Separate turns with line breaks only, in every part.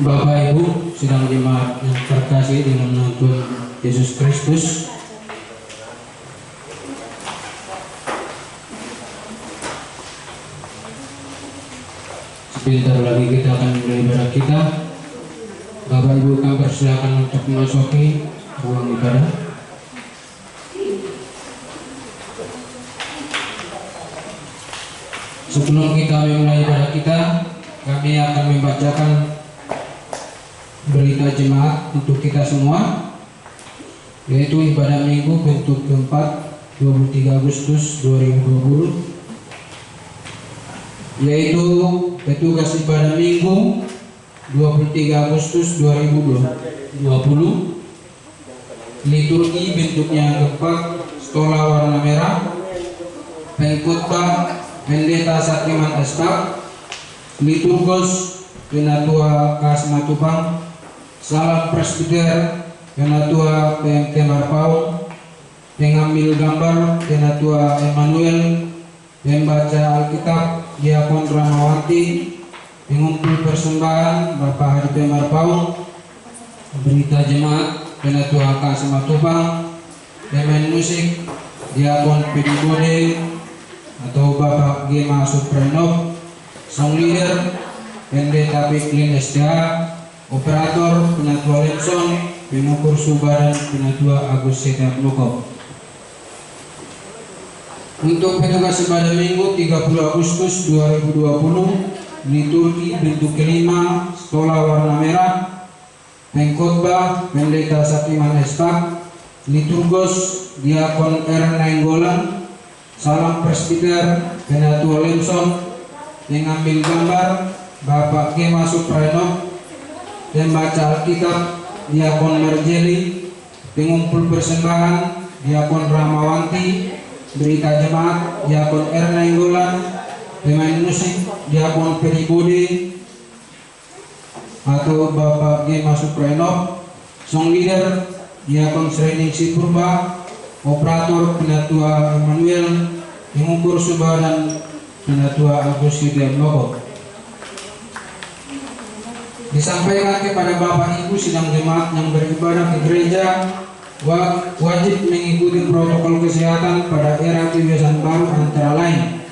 Bapak Ibu sidang jemaat yang terkasih dengan nama Tuhan Yesus Kristus, sebentar lagi kita akan mulai ibadah kita. Bapak Ibu kami persilakan untuk memasuki ruang ibadah. Sebelum kita memulai ibadah kita, kami akan membacakan berita jemaat untuk kita semua, yaitu ibadah minggu bentuk keempat 23 Agustus 2020, yaitu petugas ibadah minggu 23 Agustus 2020. Liturgi bentuknya keempat, stola warna merah, pengkhotbah Pendeta Satriman Estaf, liturgos Penatua Kasmatupang, salam presbiter Penatua PMT Marpau, pengambil gambar Penatua Emmanuel, pembaca Alkitab Diakon Ramawanti, pengumpul persembahan Bapak Hadi Marpau, berita jemaat Penatua Kasmatupang, pemain musik Diakon Pedi Bode atau Bapak Gema Suprenov, song leader Pendeta Piklin SDA, operator Penatua Lemson, pengukur Subadan Penatua Agus Setiap Loko. Untuk petugas ibadah minggu 30 Agustus 2020, liturgi bentuk kelima, stola warna merah, pengkhotbah Pendeta Satriman Estaf, liturgos Diakon R. Nainggolan, salam presbiter Penatua Lemson, pengambil gambar Bapak Gema Suprenov, pembaca Alkitab Diakon Marjeli, pengumpul persembahan Diakon Ramawanti, berita jemaat Diakon R. Nainggolan, pemain musik Diakon Pedi Bode atau Bapak Gema Suprenov, song leader Diakon Srening Sipurba, operator Penatua Emmanuel, pengukur Subadan Penatua Agus Setiap Loko. Disampaikan kepada Bapak Ibu sidang jemaat yang beribadah di gereja, wajib mengikuti protokol kesehatan pada era kebiasaan baru antara lain: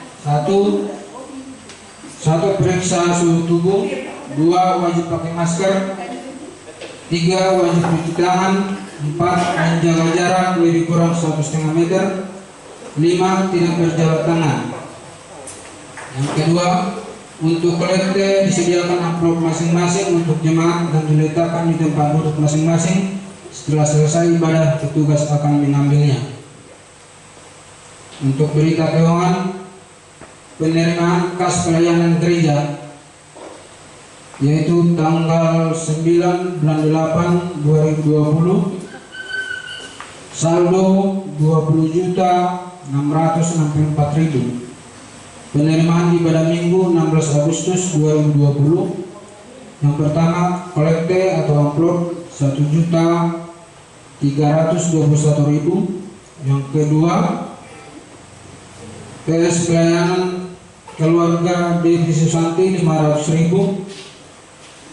satu periksa suhu tubuh, 2 wajib pakai masker, 3 wajib cuci tangan, 4 menjaga jarak lebih kurang 1,5 meter, 5 tidak berjabat tangan. Yang kedua, untuk kolekte disediakan amplop masing-masing untuk jemaat dan diletakkan di tempat duduk masing-masing. Setelah selesai ibadah, petugas akan mengambilnya. Untuk berita keuangan, penerimaan kas pelayanan gereja, yaitu tanggal 9 bulan 8 2020, saldo 20.664.000. Penerimaan ibadah minggu 16 Agustus 2020. Yang pertama, kolekte atau amplop 1.321.000. Yang kedua, PS pelayanan keluarga Devi Susanti 500.000.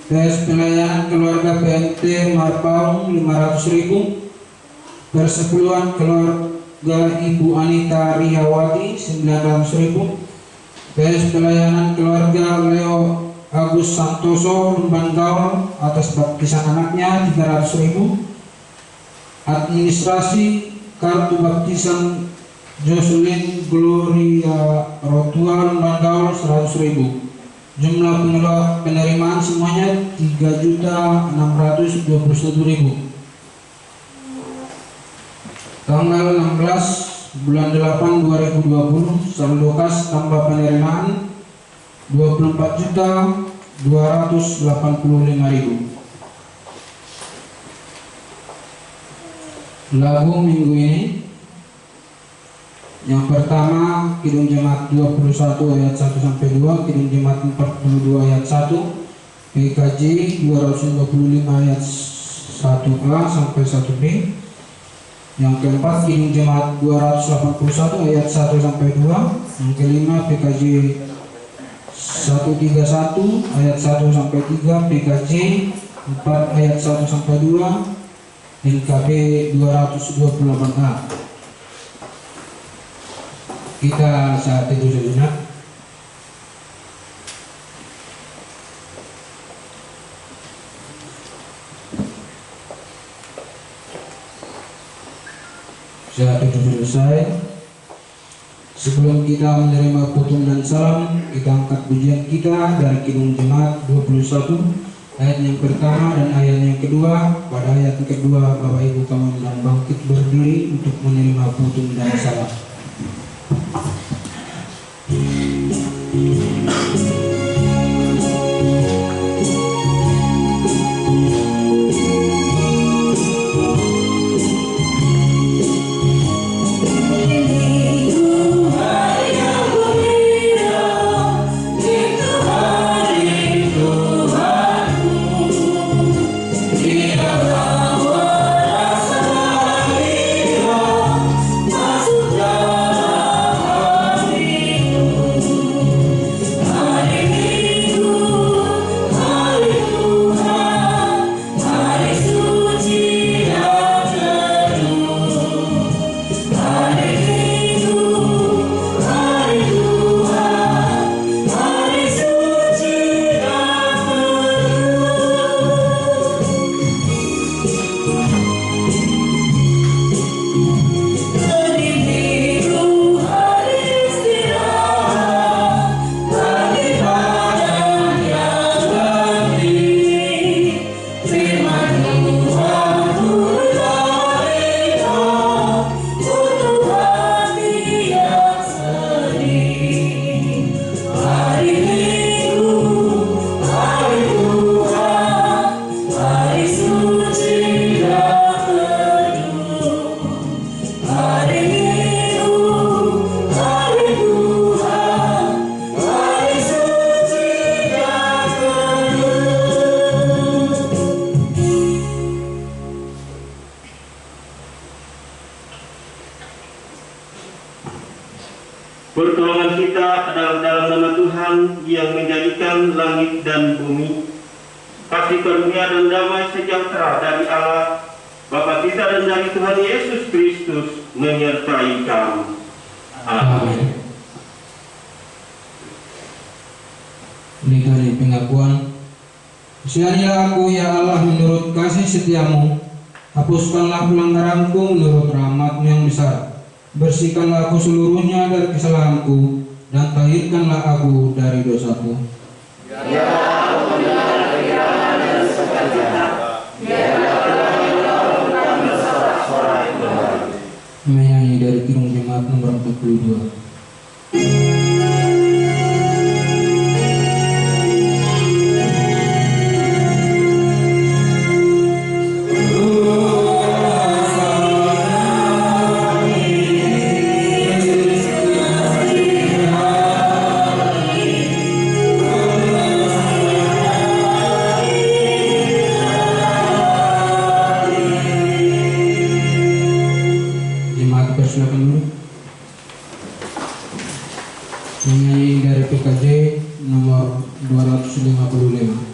PS pelayanan keluarga PMT Marpau 500.000. Persepuluhan keluarga Ibu Anita Rihawati 900.000. PS pelayanan keluarga Leo Agus Santoso Lumban Gaul atas baptisan anaknya 300.000. Administrasi kartu baptisan Jocelyn Gloria Rotua Lumban Gaul 100.000. Jumlah penerimaan semuanya 3.621.000. Tanggal 16 bulan 8 2020, saldo kas tambah penerimaan 24.285.000. Lagu minggu ini, yang pertama Kidung Jemaat 21 ayat 1 sampai 2, Kidung Jemaat 42 ayat 1, PKJ 225 ayat 1A sampai 1B. Yang keempat Kidung Jemaat 281 ayat 1 sampai 2. Yang kelima PKJ 131 ayat 1 sampai 3 PKJ 4 ayat 1 sampai 2 LKP 228A. Kita saat itu sejenak. Saat itu selesai. Sebelum kita menerima putung dan salam, kita angkat pujian kita dari Kidung Jemaat 21 ayat yang pertama dan ayat yang kedua. Pada ayat yang kedua, Bapak Ibu kami undang bangkit berdiri untuk menerima putung dan salam.
Pertolongan kita adalah dalam nama Tuhan yang menjadikan langit dan bumi. Kasih karunia dan damai sejahtera dari Allah Bapa kita dan dari Tuhan Yesus Kristus menyertai kamu. Amin.
Dari pengakuan, kasianilah aku ya Allah menurut kasih setiamu, hapuskanlah pelanggaranku menurut rahmat-Mu yang besar. Bersihkanlah aku seluruhnya dari kesalahanku, dan tahirkanlah aku dari dosaku. Menyanyi dari Kidung Jemaat nomor 42. Menyanyi dari PKJ nomor 255.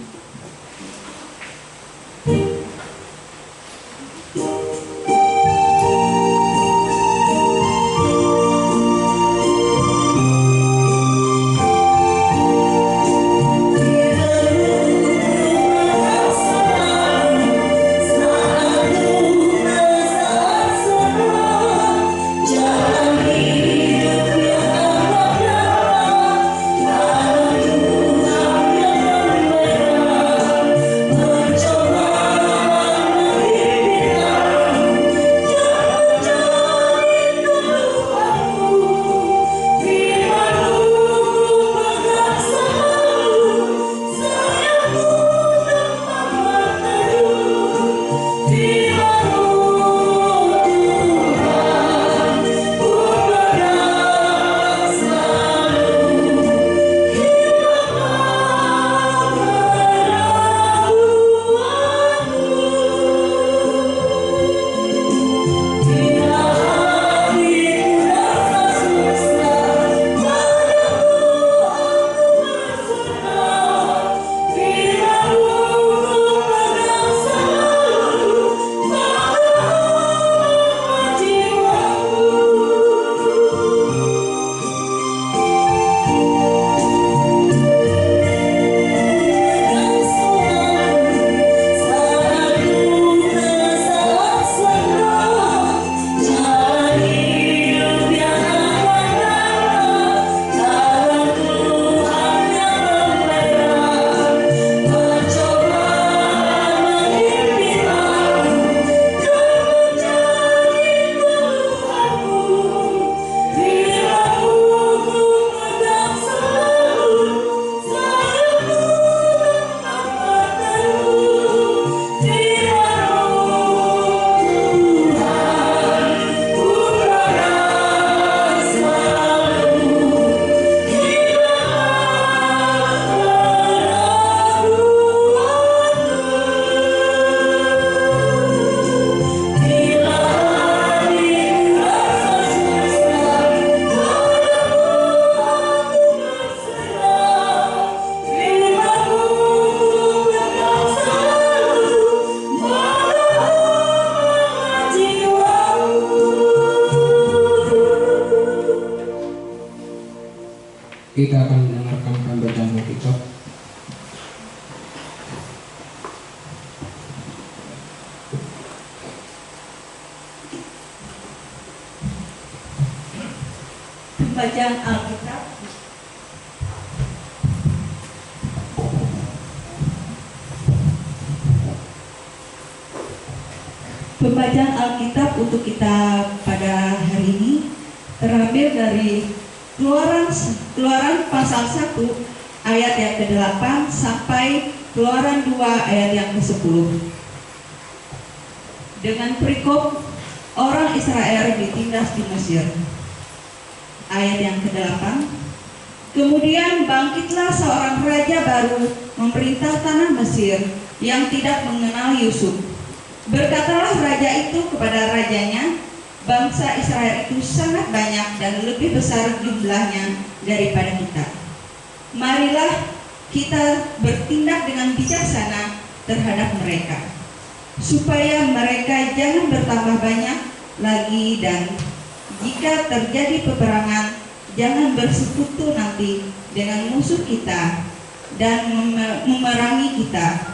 Jalan hidup yang
Kita akan mendengarkan pembacaan Alkitab.
Pembacaan Alkitab Pembacaan Alkitab untuk kita pada hari ini terambil dari Keluaran pasal 1 ayat yang ke-8 sampai Keluaran 2 ayat yang ke-10. Dengan perikop orang Israel ditindas di Mesir. Ayat yang ke-8. Kemudian bangkitlah seorang raja baru memerintah tanah Mesir yang tidak mengenal Yusuf. Berkatalah raja itu kepada rajanya, bangsa Israel itu sangat banyak dan lebih besar jumlahnya daripada kita. Marilah kita bertindak dengan bijaksana terhadap mereka, supaya mereka jangan bertambah banyak lagi, dan jika terjadi peperangan, jangan bersekutu nanti dengan musuh kita dan memerangi kita.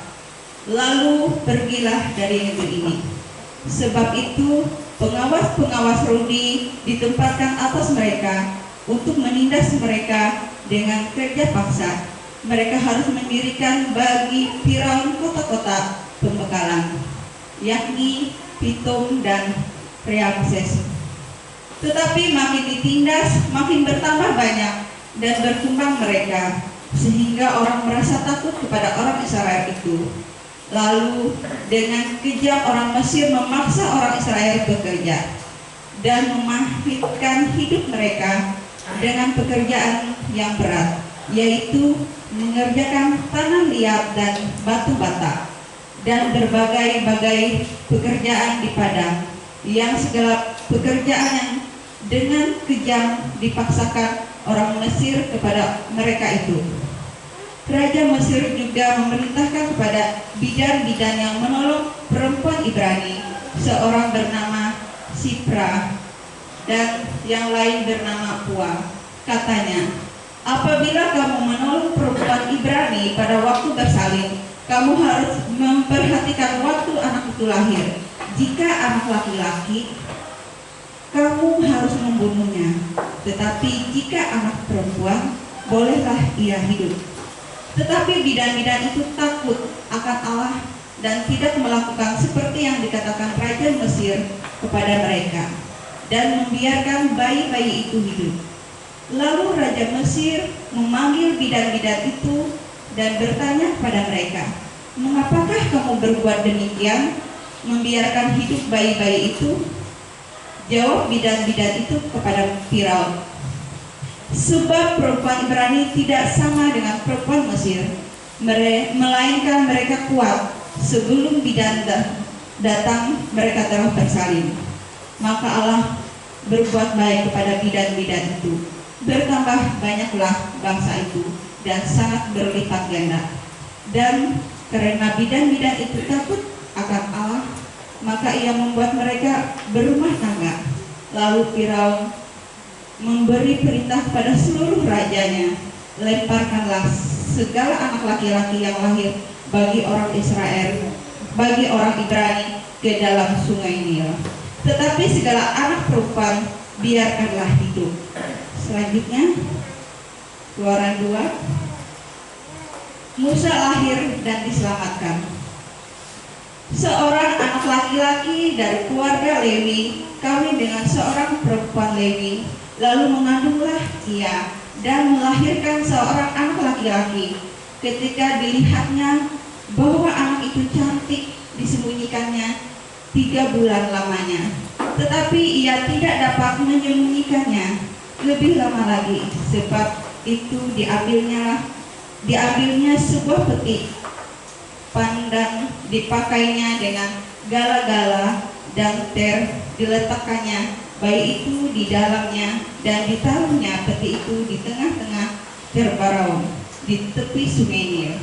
Lalu pergilah dari negeri ini. Sebab itu pengawas-pengawas Rodi ditempatkan atas mereka untuk menindas mereka dengan kerja paksa. Mereka harus mendirikan bagi Firaun kota-kota pembekalan, yakni Pitom dan Ramses. Tetapi makin ditindas, makin bertambah banyak dan berkembang mereka, sehingga orang merasa takut kepada orang Israel itu. Lalu dengan kejam orang Mesir memaksa orang Israel bekerja dan memahitkan hidup mereka dengan pekerjaan yang berat, yaitu mengerjakan tanah liat dan batu bata dan berbagai-bagai pekerjaan di padang, yang segala pekerjaan yang dengan kejam dipaksakan orang Mesir kepada mereka itu. Raja Mesir juga memerintahkan kepada bidan-bidan yang menolong perempuan Ibrani, seorang bernama Sipra dan yang lain bernama Pua. Katanya, apabila kamu menolong perempuan Ibrani pada waktu bersalin, kamu harus memperhatikan waktu anak itu lahir. Jika anak laki-laki, kamu harus membunuhnya. Tetapi jika anak perempuan, bolehlah ia hidup. Tetapi bidan-bidan itu takut akan Allah dan tidak melakukan seperti yang dikatakan Raja Mesir kepada mereka, dan membiarkan bayi-bayi itu hidup. Lalu Raja Mesir memanggil bidan-bidan itu dan bertanya kepada mereka, mengapakah kamu berbuat demikian, membiarkan hidup bayi-bayi itu? Jawab bidan-bidan itu kepada Firaun, sebab perempuan Ibrani tidak sama dengan perempuan Mesir, melainkan mereka kuat. Sebelum bidan datang, mereka telah bersalin. Maka Allah berbuat baik kepada bidan-bidan itu. Bertambah banyaklah bangsa itu dan sangat berlipat ganda. Dan karena bidan-bidan itu takut akan Allah, maka ia membuat mereka berumah tangga. Lalu Firaun memberi perintah kepada seluruh rajanya, lemparkanlah segala anak laki-laki yang lahir bagi orang Israel, bagi orang Ibrani, ke dalam sungai Nil. Tetapi segala anak perempuan biarkanlah hidup. Selanjutnya, Keluaran 2. Musa lahir dan diselamatkan. Seorang anak laki-laki dari keluarga Lewi kawin dengan seorang perempuan Lewi, lalu mengandunglah ia dan melahirkan seorang anak laki-laki. Ketika dilihatnya bahwa anak itu cantik, disembunyikannya 3 bulan lamanya. Tetapi ia tidak dapat menyembunyikannya lebih lama lagi, sebab itu diambilnya sebuah peti pandan, dipakainya dengan gala-gala dan diletakkannya bayi itu di dalamnya, dan ditaruhnya peti itu di tengah-tengah Terbaraun di tepi sungai Nil.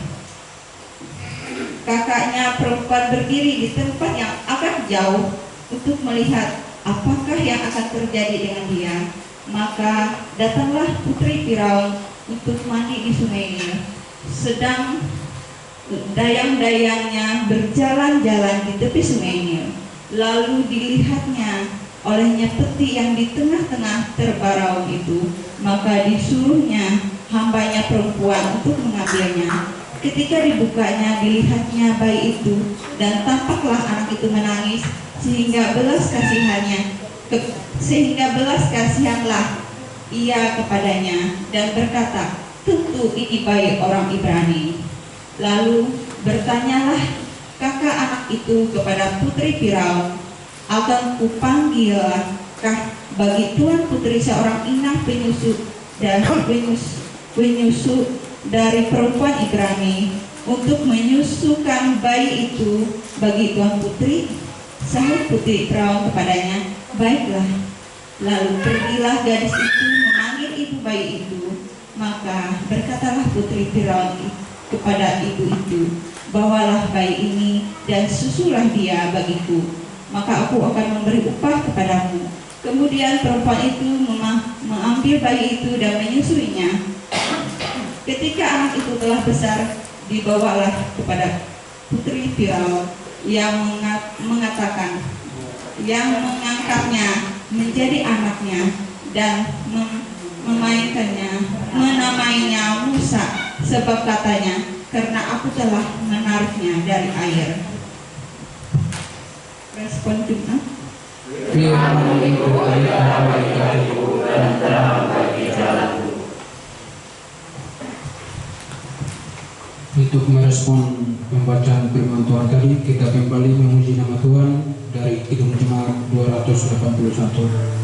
Kakaknya perempuan berdiri di tempat yang agak jauh untuk melihat apakah yang akan terjadi dengan dia. Maka datanglah putri Firaun untuk mandi di Sungai Nil. Sedang dayang-dayangnya berjalan-jalan di tepi Sungai Nil. Lalu dilihatnya olehnya peti yang di tengah-tengah terbaraung itu, maka disuruhnya hambanya perempuan untuk mengambilnya. Ketika dibukanya, dilihatnya bayi itu, dan tampaklah anak itu menangis, sehingga belas kasihanlah ia kepadanya, dan berkata, tentu ini bayi orang Ibrani. Lalu bertanyalah kakak anak itu kepada putri Firaun, akan kupanggilkah bagi tuan putri seorang inang penyusu dari perempuan Ibrani untuk menyusukan bayi itu bagi tuan putri? Sahut putri Firaun kepadanya, baiklah. Lalu pergilah gadis itu memanggil ibu bayi itu. Maka berkatalah putri Firaun kepada ibu itu, bawalah bayi ini dan susulah dia bagiku, maka aku akan memberi upah kepadamu. Kemudian perempuan itu mengambil bayi itu dan menyusuinya. Ketika anak itu telah besar, dibawalah kepada putri Firaun yang mengangkatnya menjadi anaknya dan menamainya Musa, sebab katanya, karena aku telah menariknya dari air. Respon Jum'at.
Firman itu adalah bagi kami dan terang bagi jalanku. Untuk merespon pembacaan firman Tuhan tadi, kita kembali memuji nama Tuhan dari Kidung Jemaat 281.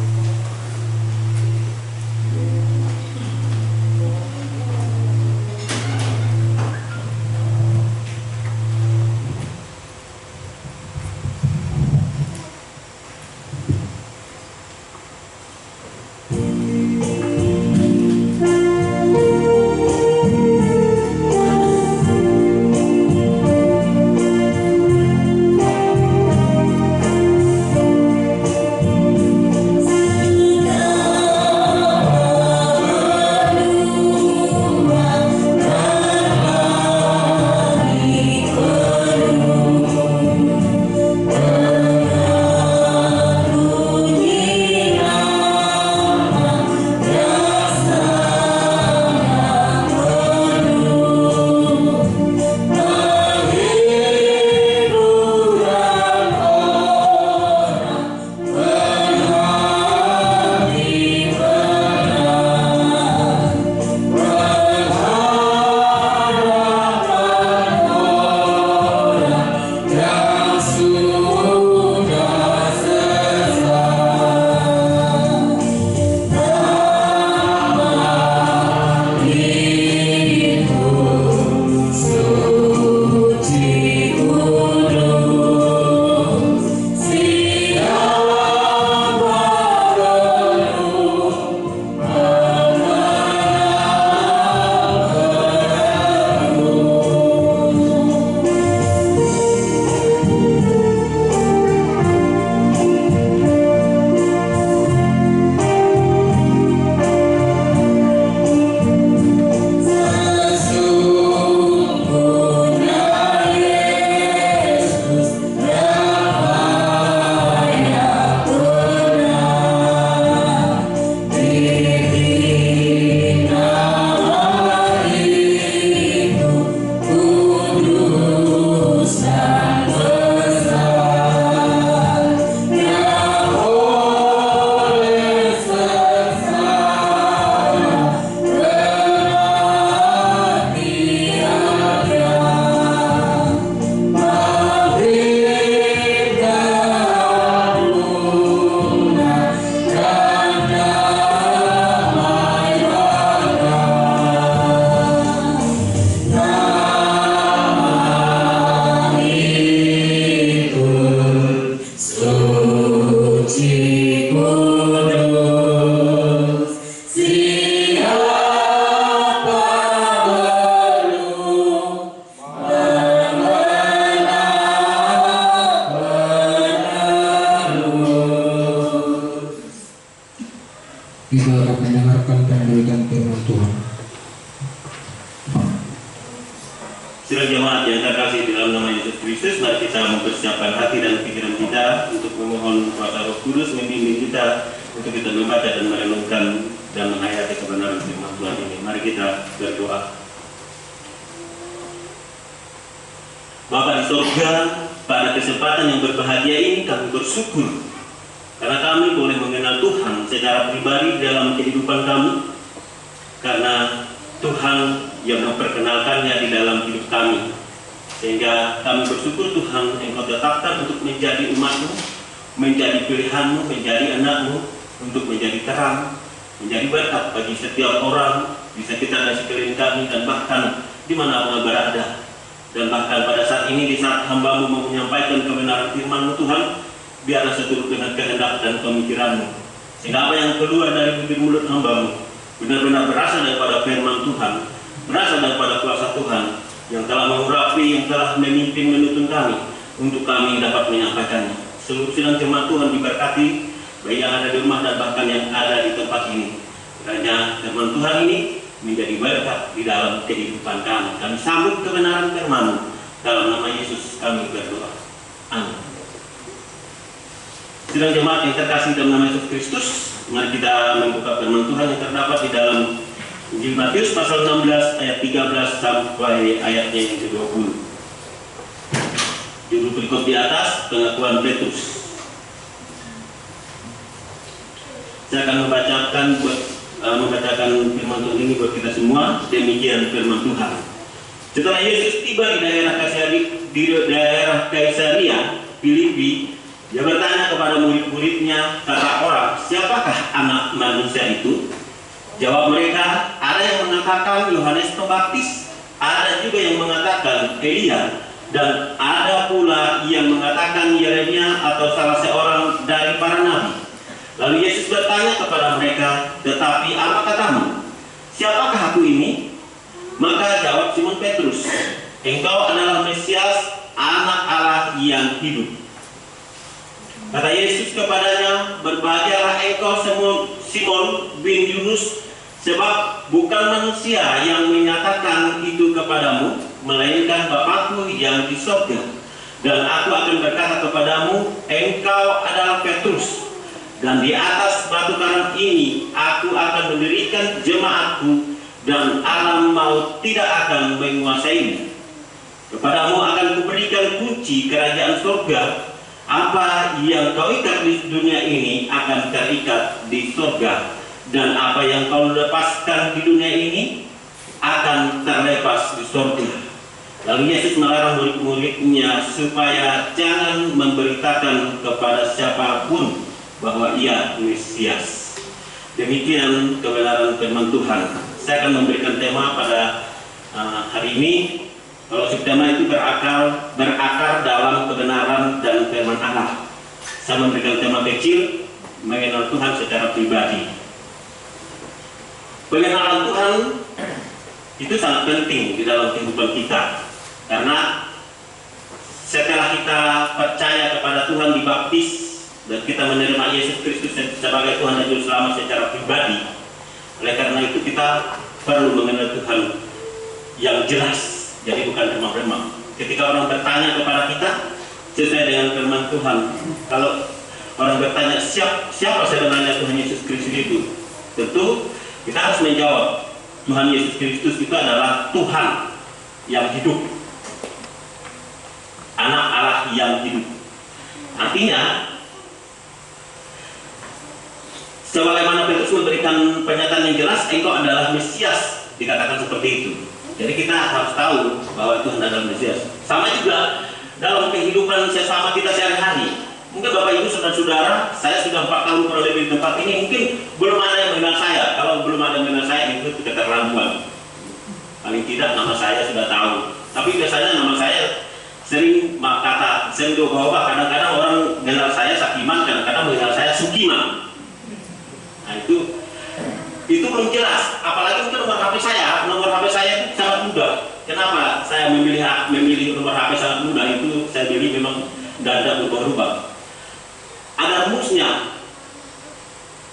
Kita akan mendengarkan pemberitaan firman Tuhan.
Sidang jemaat yang terkasih di dalam nama Yesus Kristus, mari kita mempersiapkan hati dan pikiran kita untuk memohon kuasa Roh Kudus membimbing kita untuk kita membaca dan merenungkan dan menghayati kebenaran firman Tuhan ini. Mari kita berdoa. Bapa di surga, pada kesempatan yang berbahagia ini kami bersyukur karena kami boleh mengenal Tuhan secara pribadi dalam kehidupan kami, karena Tuhan yang memperkenalkannya di dalam hidup kami, sehingga kami bersyukur Tuhan Engkau tetapkan untuk menjadi umat-Mu, menjadi pilihan-Mu, menjadi anak-Mu, untuk menjadi terang, menjadi berkat bagi setiap orang di sekitar dan sekeliling kami, dan bahkan di mana kami berada. Dan bahkan pada saat ini, di saat hamba-Mu mau menyampaikan kebenaran firman-Mu Tuhan, biarlah seturut dengan kehendak dan pemikiran-Mu, sehingga apa yang keluar dari bibir mulut hamba-Mu benar-benar berasal daripada firman Tuhan, berasal daripada kuasa Tuhan yang telah mengurapi, yang telah memimpin menuntun kami untuk kami dapat menyampaikannya. Seluruh sidang jemaat Tuhan diberkati, baik yang ada di rumah dan bahkan yang ada di tempat ini. Kiranya firman Tuhan ini menjadi berkat di dalam kehidupan kami. Kami sambut kebenaran firman-Mu, dalam nama Yesus kami berdoa. Amin. Sidang jemaat yang terkasih dalam nama Yesus Kristus, mari kita membuka firman Tuhan yang terdapat di dalam Injil Matius pasal 16 ayat 13 sampai ayatnya yang ke-20. Judul berikut di atas, pengakuan Petrus. Saya akan membacakan firman Tuhan ini buat kita semua. Demikian firman Tuhan. Setelah Yesus tiba di daerah Kaisaria Filipi, Dia bertanya kepada murid-muridnya, kata orang, siapakah anak manusia itu? Jawab mereka, ada yang mengatakan Yohanes Pembaptis, ada juga yang mengatakan Elia, dan ada pula yang mengatakan Yeremia atau salah seorang dari para nabi. Lalu Yesus bertanya kepada mereka, tetapi apa katamu? Siapakah aku ini? Maka jawab Simon Petrus, engkau adalah Mesias, anak Allah yang hidup. Kata Yesus kepadanya, berbahagialah engkau Simon bin Yunus, sebab bukan manusia yang menyatakan itu kepadamu, melainkan Bapa-Ku yang di surga. Dan aku akan berkata kepadamu, engkau adalah Petrus, dan di atas batu karang ini aku akan mendirikan jemaat-Ku, dan alam maut tidak akan menguasainya. Kepadamu akan kuberikan kunci kerajaan surga. Apa yang kau ikat di dunia ini akan terikat di surga, dan apa yang kau lepaskan di dunia ini akan terlepas di surga. Lalu Yesus melarang murid-muridnya supaya jangan memberitakan kepada siapapun bahwa ia Mesias. Demikian kebenaran firman Tuhan. Saya akan memberikan tema pada hari ini. Kalau tema itu berakar dalam kebenaran dan firman Allah. Saya memberikan tema kecil, mengenal Tuhan secara pribadi. Pengenalan Tuhan itu sangat penting di dalam kehidupan kita, karena setelah kita percaya kepada Tuhan, dibaptis, dan kita menerima Yesus Kristus sebagai Tuhan dan Juru Selamat secara pribadi, oleh karena itu kita perlu mengenal Tuhan yang jelas. Jadi bukan remang-remang. Ketika orang bertanya kepada kita sesuai dengan firman Tuhan, kalau orang bertanya siapa sebenarnya Tuhan Yesus Kristus itu, tentu kita harus menjawab, Tuhan Yesus Kristus itu adalah Tuhan yang hidup, anak Allah yang hidup. Artinya, sebagaimana Petrus memberikan pernyataan yang jelas, engkau adalah Mesias, dikatakan seperti itu. Jadi kita harus tahu bahwa Tuhan adalah Mesias. Sama juga dalam kehidupan sesama kita sehari-hari. Mungkin Bapak Ibu saudara-saudara, saya sudah 4 tahun kurang lebih di tempat ini, mungkin belum ada yang mengenal saya. Kalau belum ada yang mengenal saya, itu keterlaluan. Paling tidak nama saya sudah tahu. Tapi biasanya nama saya sering berubah-ubah. Kadang-kadang orang mengenal saya Sakiman, kadang-kadang mengenal saya Sukiman. Nah itu belum jelas. Apalagi mungkin nomor HP saya itu sangat mudah. Kenapa saya memilih nomor HP sangat mudah? Itu saya pilih memang tidak berubah-ubah. Ada rumusnya.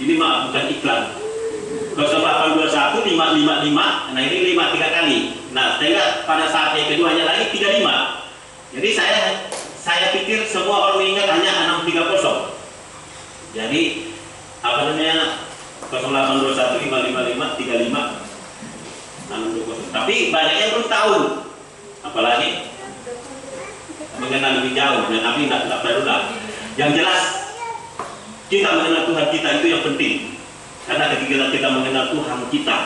Ini maaf, bukan iklan.
0821 555, nah ini 5 3 kali. Nah, sehingga pada saat yang keduanya lagi 35. Jadi saya pikir semua orang mengingat hanya 630. Jadi apa namanya 0821 555 35 620. Tapi banyak yang belum tahu, apalagi mengenal lebih jauh. Dan tapi tidak perlulah. Yang jelas kita mengenal Tuhan kita itu yang penting. Karena ketika kita mengenal Tuhan kita,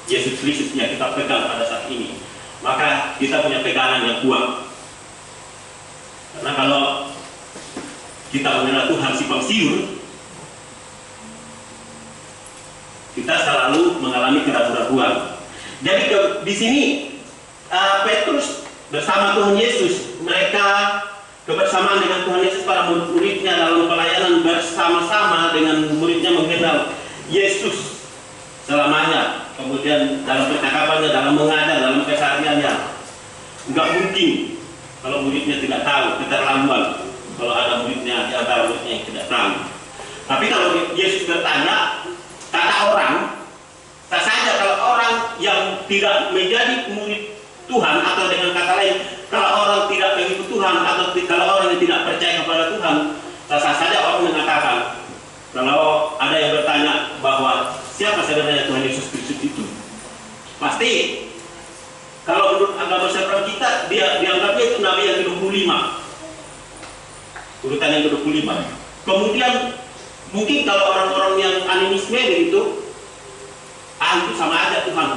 Yesus Kristus yang kita pegang pada saat ini, maka kita punya pegangan yang kuat. Karena kalau kita mengenal Tuhan simpang siur, kita selalu mengalami keraguan-keraguan. Jadi di sini Petrus bersama Tuhan Yesus, mereka kebersamaan dengan Tuhan Yesus, para murid-muridnya dalam pelayanan bersama-sama dengan muridnya mengenal Yesus selamanya. Kemudian dalam percakapannya, dalam mengajar, dalam kesehariannya, nggak mungkin kalau muridnya tidak tahu, keterlaluan kalau ada muridnya di antara muridnya yang tidak tahu. Tapi kalau Yesus bertanya, kata orang, tak saja kalau orang yang tidak menjadi murid Tuhan, atau dengan kata lain, kalau orang tidak mengikut Tuhan, atau kalau orang yang tidak percaya kepada Tuhan, tak saja orang mengatakan, kalau ada yang bertanya bahwa siapa sebenarnya Tuhan Yesus Kristus itu, pasti kalau menurut agama seberang kita, dia dianggapnya itu nabi yang ke-25, urutan yang ke-25. Kemudian mungkin kalau orang-orang yang animisme begitu, itu sama aja Tuhan,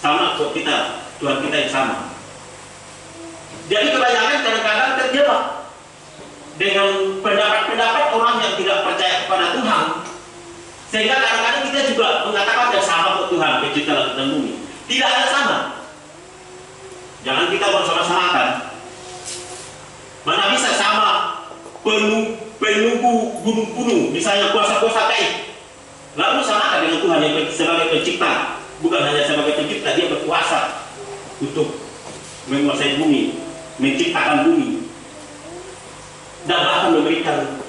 sama kok kita, Tuhan kita yang sama. Jadi kebanyakan kadang-kadang terjebak dengan pendapat-pendapat orang yang tidak percaya kepada Tuhan, sehingga kadang-kadang kita juga mengatakan yang sama kok Tuhan pencipta langit dan bumi. Tidak ada sama. Jangan kita bersama-samakan. Mana bisa sama penunggu gunung-gunung, misalnya kuasa-kuasa Gaib, lalu samakan dengan Tuhan yang sebagai pencipta. Bukan hanya sebagai pencipta, dia berkuasa untuk menguasai bumi, menciptakan bumi, dan bahkan memberikan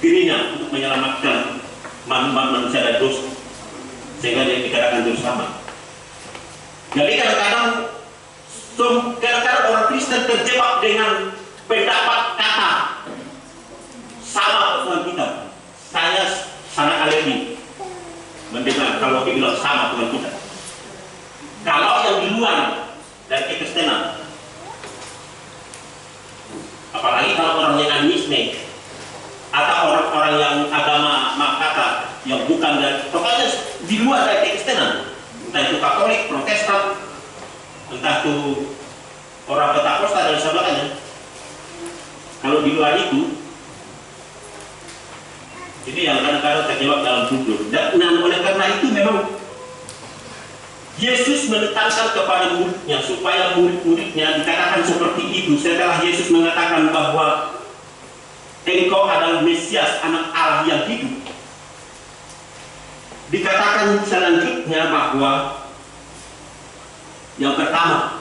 dirinya untuk menyelamatkan manusia dari dosa, sehingga dia dikatakan juru selamat. Jadi kadang-kadang orang Kristen terjebak dengan pendapat kata sama Tuhan kita. Saya sangat alergi mendengar kalau dibilang sama Tuhan kita. Kalau yang di luar dari kekristenan, apalagi kalau orang yang animisme atau orang-orang yang agama kata yang bukan dari, pokoknya di luar dari kekristenan, entah itu Katolik, Protestan, entah itu orang Pentakosta dan sebagainya. Kalau di luar itu, ini yang kadang-kadang terjebak dalam tuduh. Dan oleh karena itu memang Yesus menekankan kepada muridnya supaya murid-muridnya dikatakan seperti itu. Setelah Yesus mengatakan bahwa engkau adalah Mesias, anak Allah yang hidup, dikatakan selanjutnya bahwa yang pertama,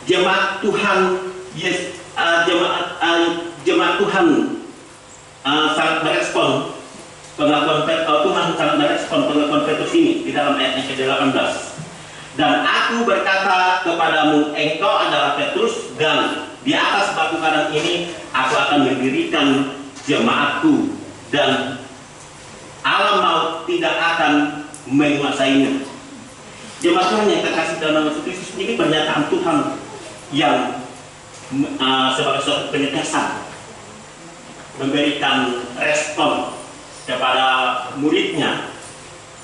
jemaat Tuhan sangat merespon pengakuan Tuhan, sangat merespon pengakuan Petrus ini di dalam ayat yang ke-18. Dan aku berkata kepadamu, engkau adalah Petrus, dan di atas batu karang ini aku akan mendirikan jemaatku, dan alam maut tidak akan menguasainya. Jemaat Tuhan yang terkasih dalam nama Yesus Kristus, ini pernyataan Tuhan yang sebagai suatu penegasan, memberikan respon kepada muridnya,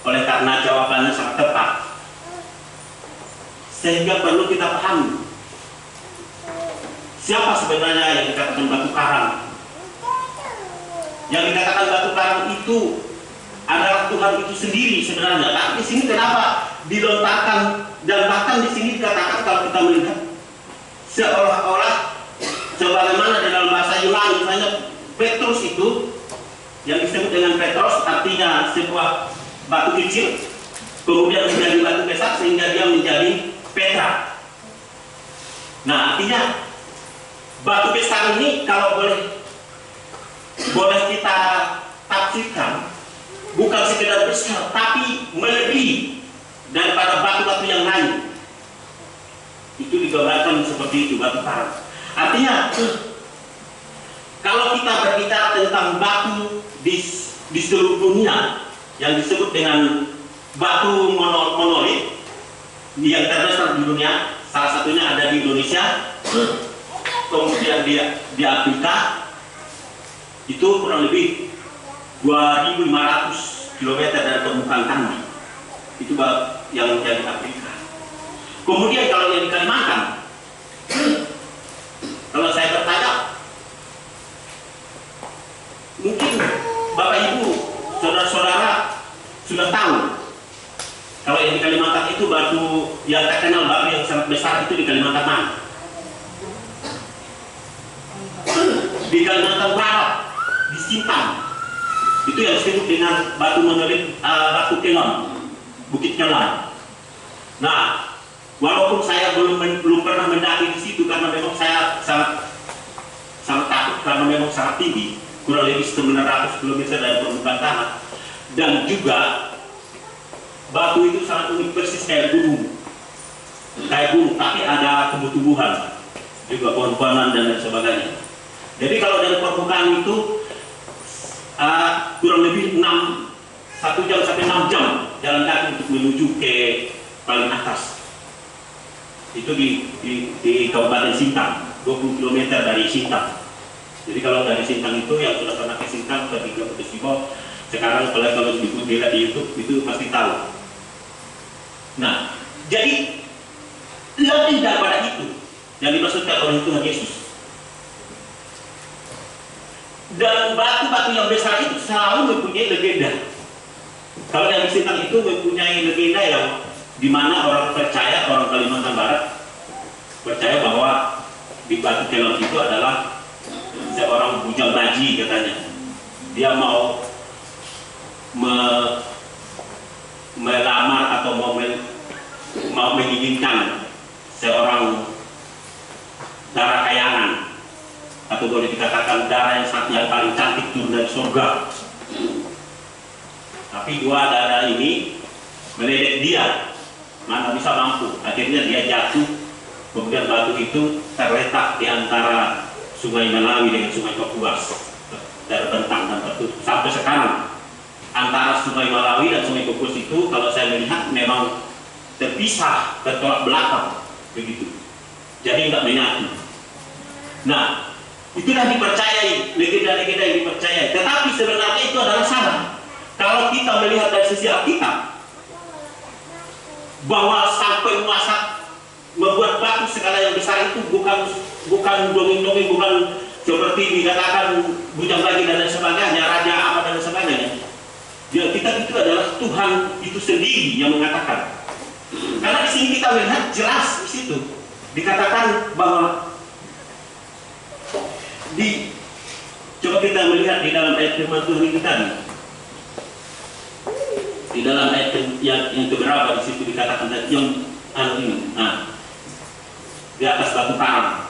oleh karena jawabannya sangat tepat. Sehingga perlu kita pahami siapa sebenarnya yang dikatakan batu karang. Yang dikatakan batu karang itu adalah Tuhan itu sendiri sebenarnya. Tapi di sini kenapa dilontarkan, dan bahkan di sini dikatakan kalau kita melihat seolah-olah sebagaimana di dalam bahasa Yunani, misalnya Petrus itu yang disebut dengan Petros artinya sebuah batu kecil kemudian menjadi batu besar sehingga dia menjadi Petra. Nah, artinya batu besar ini kalau boleh kita tafsirkan, bukan sekedar besar, tapi melebihi daripada batu-batu yang lain. Itu digambarkan seperti itu, batu karang. Artinya, kalau kita berbicara tentang batu di seluruh dunia yang disebut dengan batu monolit yang terbesar di dunia, salah satunya ada di Indonesia, kemudian di Afrika, itu kurang lebih 2.500 km dari permukaan tanah. Itu yang di Afrika. Kemudian kalau yang di Kalimantan, kalau saya bertanya, mungkin Bapak Ibu, saudara-saudara sudah tahu kalau yang di Kalimantan itu batu yang terkenal, batu yang sangat besar itu di Kalimantan mana? Di Kalimantan Barat, di Sintang. Itu yang disebut dengan batu monolit, batu kelon, Bukit Kelon. Nah, walaupun saya belum pernah mendaki di situ karena memang saya sangat takut, karena memang sangat tinggi, kurang lebih 900 km dari permukaan tanah, dan juga batu itu sangat unik, persis kayak gunung, tapi ada tumbuh-tumbuhan, juga pohon-pohonan dan lain sebagainya. Jadi kalau dari permukaan itu kurang lebih 1 jam sampai 6 jam jalan kaki untuk menuju ke paling atas. Itu di Kabupaten Sintang, 20 km dari Sintang. Jadi kalau dari Sintang itu yang sudah pernah ke Sintang, pergi ke Pesibok, sekarang kalau dilihat di YouTube itu pasti tahu. Nah, jadi lebih daripada itu yang dimaksudkan oleh Tuhan Yesus. Dan batu-batu yang besar itu selalu mempunyai legenda. Kalau yang di Sintang itu mempunyai legenda yang dimana orang percaya, orang Kalimantan Barat percaya bahwa di batu kelon itu adalah seorang bujang baji katanya. Dia mau melamar atau mau menginginkan seorang darah kayangan, atau boleh dikatakan darah yang paling cantik turun dari surga. Tapi dua darah ini meledek dia, mana bisa mampu. Akhirnya dia jatuh, kemudian batu itu terletak di antara Sungai Malawi dengan Sungai Kapuas, terbentang dan tertutup. Sampai sekarang antara Sungai Malawi dan Sungai Kapuas itu kalau saya melihat memang terpisah, tertolak belakang begitu. Jadi nggak menyatu. Nah, itulah dipercayai, legenda-legenda yang dipercayai. Tetapi sebenarnya itu adalah salah. Kalau kita melihat dari sisi Alkitab, bahwa sang penguasa membuat batu skala yang besar itu bukan dongeng-dongeng, bukan seperti dikatakan bujang lagi dan lain sebagainya, raja apa dan sebagainya. Di Alkitab itu adalah Tuhan itu sendiri yang mengatakan. Karena di sini kita melihat jelas di situ dikatakan bahwa coba kita melihat di dalam ayat firman Tuhan itu tadi. Di dalam ayat yang keberapa di situ dikatakan yang ini. Nah, di atas batu karang.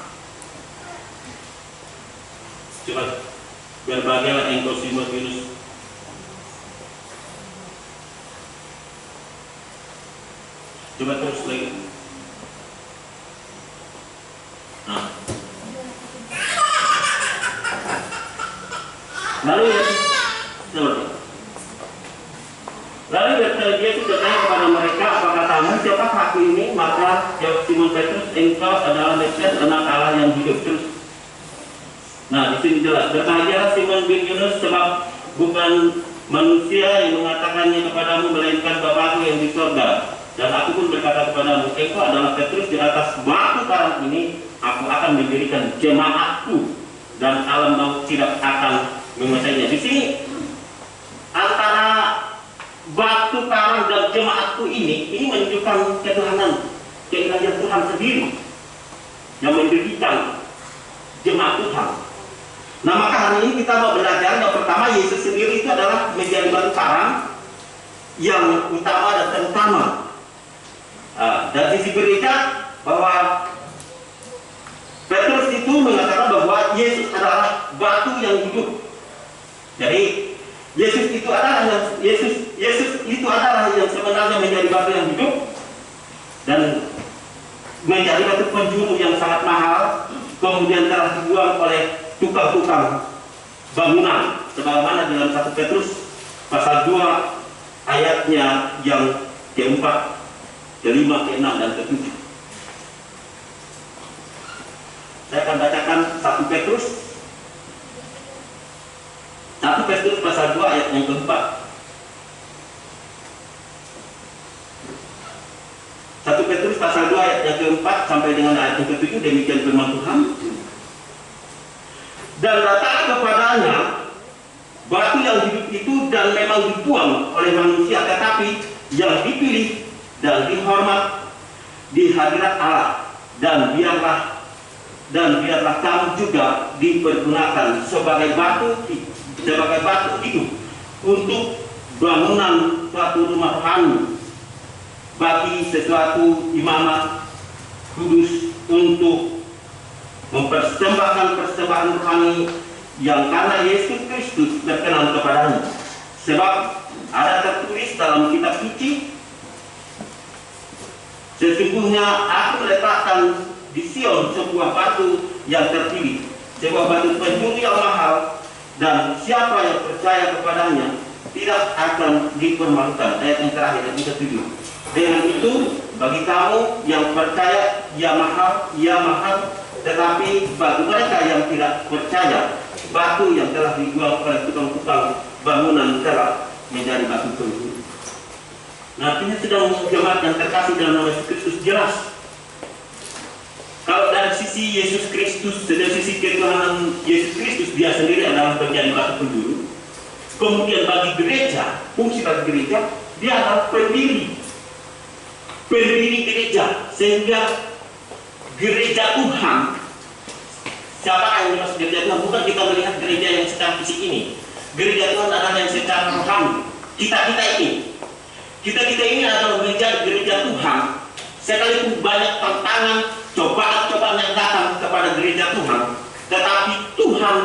Coba berbahagialah engkau Simon Yunus. Coba terus lagi. Nah. Lalu dia itu bertanya kepada mereka, apa katamu, siapakah aku ini? Maka jawab Simon Petrus, engkau adalah Mesias, anak Allah yang hidup. Terus, nah di sini jelas, berbahagialah Simon bin Yunus, sebab bukan manusia yang mengatakannya kepadamu, melainkan Bapakku yang di surga. Dan aku pun berkata kepadamu, engkau adalah Petrus, di atas batu karang ini aku akan mendirikan jemaatku, dan alam maut tidak akan menguasainya. Di sini antara batu karang dan jemaatku ini menunjukkan ketuhanan, keilahian Tuhan sendiri yang mendirikan jemaat Tuhan. Nah, maka hari ini kita mau belajar yang pertama, Yesus sendiri itu adalah menjadi batu karang yang utama dan terutama. Dari sisi gereja, bahwa Petrus itu mengatakan bahwa Yesus adalah batu yang hidup. Jadi Yesus itu adalah yang sebenarnya menjadi batu yang hidup dan menjadi batu penjuru yang sangat mahal, kemudian telah dibuang oleh tukang-tukang bangunan, sebagaimana dalam 1 Petrus pasal 2 ayatnya yang keempat, kelima, keenam, dan ketujuh. Saya akan bacakan 1 Petrus pasal 2 ayat yang keempat. 1 Petrus pasal 2 ayat yang keempat sampai dengan ayat yang ketujuh, demikian firman Tuhan. Dan datang kepadanya batu yang hidup itu, dan memang dibuang oleh manusia, tetapi yang dipilih dan dihormat di hadirat Allah, dan biarlah kamu juga dipergunakan sebagai batu itu untuk bangunan suatu rumah rohani bagi sesuatu imamat kudus, untuk mempersembahkan persembahan rohani yang karena Yesus Kristus berkenan kepadanya. Sebab ada tertulis dalam kitab suci, sesungguhnya aku meletakkan di Sion sebuah batu yang terpilih, sebuah batu penjuru yang mahal, dan siapa yang percaya kepadanya tidak akan dipermalukan. Ayat yang terakhir, yang ke-7. Dengan itu, bagi kamu yang percaya, ia mahal, tetapi bagi mereka yang tidak percaya, batu yang telah dijual oleh tukang-tukang bangunan telah menjadi batu penjuru. Nah, artinya sedang jemaat yang terkasih dalam nama Yesus Kristus, jelas kalau dari sisi Yesus Kristus, dari sisi ketuhanan Yesus Kristus, dia sendiri adalah menjadi batu penjuru. Kemudian bagi gereja, fungsi bagi gereja, dia adalah pendiri gereja, sehingga gereja Tuhan, siapa yang dimaksud gereja Tuhan? Bukan kita melihat gereja yang secara fisik ini. Gereja Tuhan adalah yang secara rohani. Kita ini adalah menjadi gereja Tuhan. Sekalipun banyak tantangan, cobaan-cobaan yang datang kepada gereja Tuhan, tetapi Tuhan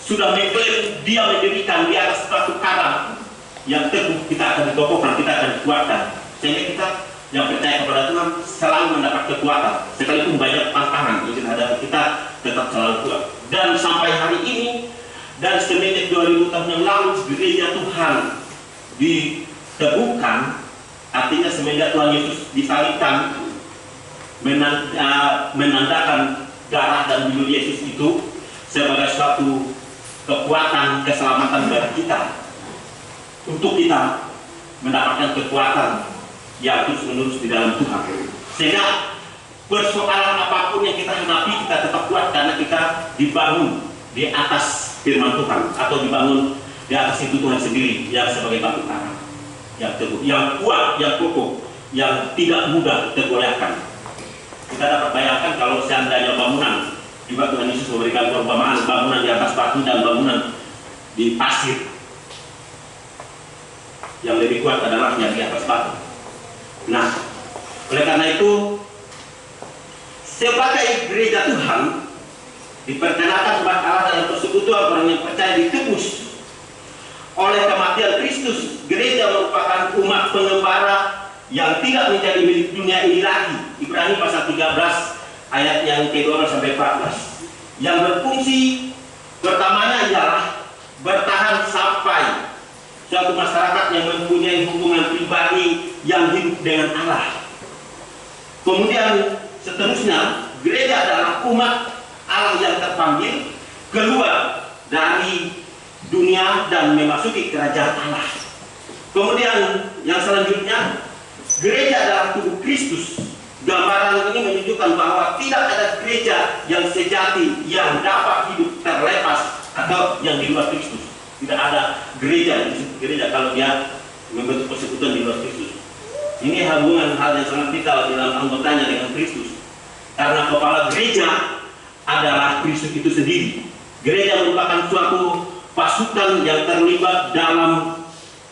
sudah mengklaim dia mendirikan di atas suatu karang yang teguh. Kita akan dikokohkan, kita akan dikuatkan, sehingga kita yang percaya kepada Tuhan selalu mendapat kekuatan. Sekalipun banyak tantangan yang dihadapi, kita tetap selalu kuat. Dan sampai hari ini, dan semenjak 2000 tahun yang lalu, gereja Tuhan diteguhkan. Artinya semenjak Tuhan Yesus disalibkan, menandakan darah dan bulu Yesus itu sebagai suatu kekuatan keselamatan bagi kita, untuk kita mendapatkan kekuatan yang terus-menerus di dalam Tuhan. Sehingga persoalan apapun yang kita hadapi, kita tetap kuat karena kita dibangun di atas firman Tuhan, atau dibangun di atas itu Tuhan sendiri yang sebagai batu karang yang teguh, yang kuat, yang kokoh, yang tidak mudah tergoyahkan. Kita dapat bayangkan kalau seandainya bangunan, juga Tuhan Yesus memberikan perumpamaan bangunan di atas batu dan bangunan di pasir. Yang lebih kuat adalah yang di atas batu. Nah, oleh karena itu, sebagai gereja Tuhan, diperkenakan umat Allah dalam persekutuan orang yang percaya ditebus oleh kematian Kristus. Gereja merupakan umat pengembara yang tidak menjadi milik dunia ini lagi. Ibrani pasal 13 ayat yang ke-12 sampai 14. Yang berfungsi pertamanya ialah bertahan sampai suatu masyarakat yang mempunyai hubungan pribadi yang hidup dengan Allah. Kemudian seterusnya, gereja adalah umat Allah yang terpanggil keluar dari dunia dan memasuki kerajaan Allah. Kemudian yang selanjutnya, gereja adalah tubuh Kristus. Gambaran ini menunjukkan bahwa tidak ada gereja yang sejati yang dapat hidup terlepas atau yang di luar Kristus. Tidak ada gereja kalau dia membentuk persekutuan di luar Kristus. Ini hubungan hal yang sangat vital di dalam anggotanya dengan Kristus. Karena kepala gereja adalah Kristus itu sendiri. Gereja merupakan suatu pasukan yang terlibat dalam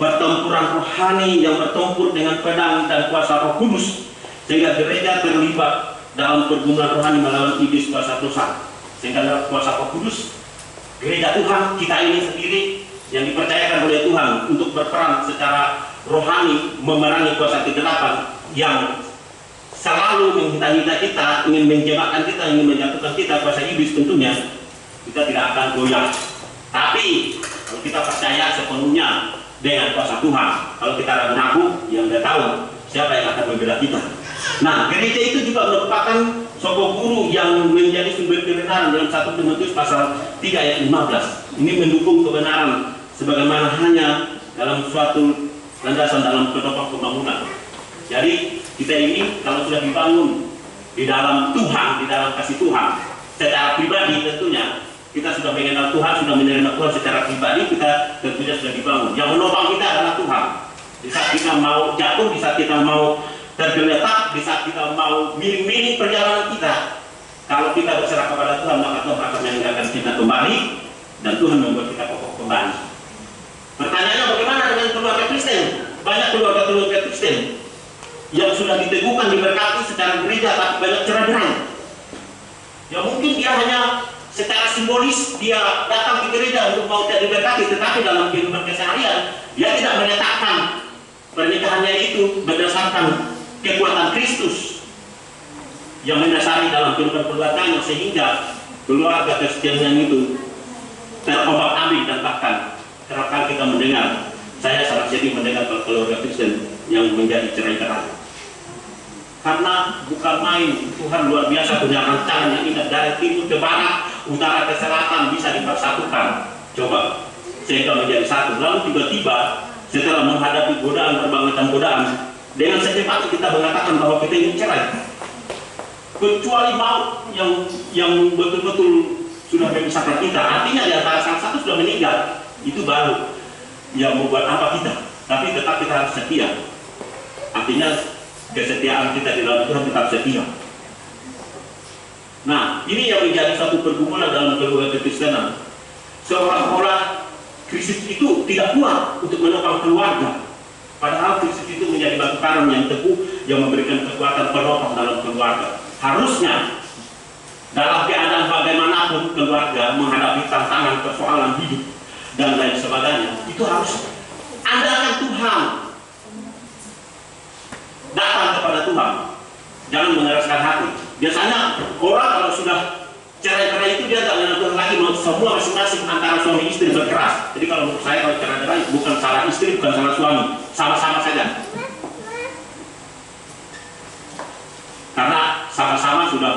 pertempuran rohani, yang bertempur dengan pedang dan kuasa Roh Kudus, sehingga gereja terlibat dalam pergumulan rohani melawan iblis kuasa dosa. Sehingga dalam kuasa Roh Kudus, gereja Tuhan kita ini sendiri yang dipercayakan oleh Tuhan untuk berperan secara rohani memerangi kuasa kegelapan yang selalu menghina-hina kita, ingin menjebakkan kita, ingin menjatuhkan kita, kuasa iblis tentunya, kita tidak akan goyah. Tapi kalau kita percaya sepenuhnya dengan kuasa Tuhan, kalau kita ragu-ragu, ya udah tahu siapa yang akan membela kita. Nah, gereja itu juga merupakan sokong guru yang menjadi sumber kebenaran dalam 1 Timotius pasal 3 ayat 15. Ini mendukung kebenaran sebagaimana hanya dalam suatu landasan dalam penopang pembangunan. Jadi kita ini kalau sudah dibangun di dalam Tuhan, di dalam kasih Tuhan, secara pribadi tentunya kita sudah mengenal Tuhan, sudah menerima Tuhan secara pribadi, kita tentunya sudah dibangun. Yang menopang kita adalah Tuhan. Di saat kita mau jatuh, di saat kita mau tergeletak, di saat kita mau miring-miring perjalanan kita, kalau kita berserah kepada Tuhan, maka Tuhan akan meninggalkan kita kembali dan Tuhan membuat kita kokoh kembali. Pertanyaannya, bagaimana dengan keluarga Kristen? Banyak keluarga Kristen yang sudah diteguhkan, diberkati secara gereja, tapi banyak cerai-berai. Ya mungkin dia hanya secara simbolis dia datang ke gereja untuk mau diberkati, tetapi dalam kehidupan keseharian dia tidak menyatakan pernikahannya itu berdasarkan kekuatan Kristus yang mendasari dalam kehidupan keluarganya, sehingga keluarga Kristen itu terombak-ambing. Dan bahkan kerap kali kita mendengar, saya sangat sedih mendengar keluarga Kristen yang menjadi cerai-berai. Karena bukan main, Tuhan luar biasa punya rancangan yang indah, dari timur ke barat, utara ke selatan bisa dipersatukan. Coba, sehingga menjadi satu. Lalu tiba-tiba setelah menghadapi godaan, berbagai macam godaan, dengan secepatnya kita mengatakan bahwa kita ingin cerai. Kecuali maut yang betul-betul sudah memisahkan kita. Artinya di antara salah satu sudah meninggal, itu baru yang membuat apa kita. Tapi tetap kita harus setia. Artinya kesetiaan kita di dalam Tuhan tetap setia. Nah, ini yang menjadi satu pergumulan dalam keluarga Kekristenan. Seolah-olah Kristus itu tidak kuat untuk menopang keluarga. Padahal Kristus itu menjadi batu karang yang teguh, yang memberikan kekuatan penopang dalam keluarga. Harusnya dalam keadaan bagaimanapun keluarga menghadapi tantangan, persoalan hidup dan lain sebagainya, itu harus andalkan Tuhan. Datang kepada Tuhan, jangan mengeraskan hati. Biasanya orang kalau sudah cerai-berai itu dia tak mengenal Tuhan lagi, mau semua masing-masing antara suami istri berkeras. Jadi kalau menurut saya, kalau cerai-berai bukan salah istri, bukan salah suami, sama-sama saja. Karena sama-sama sudah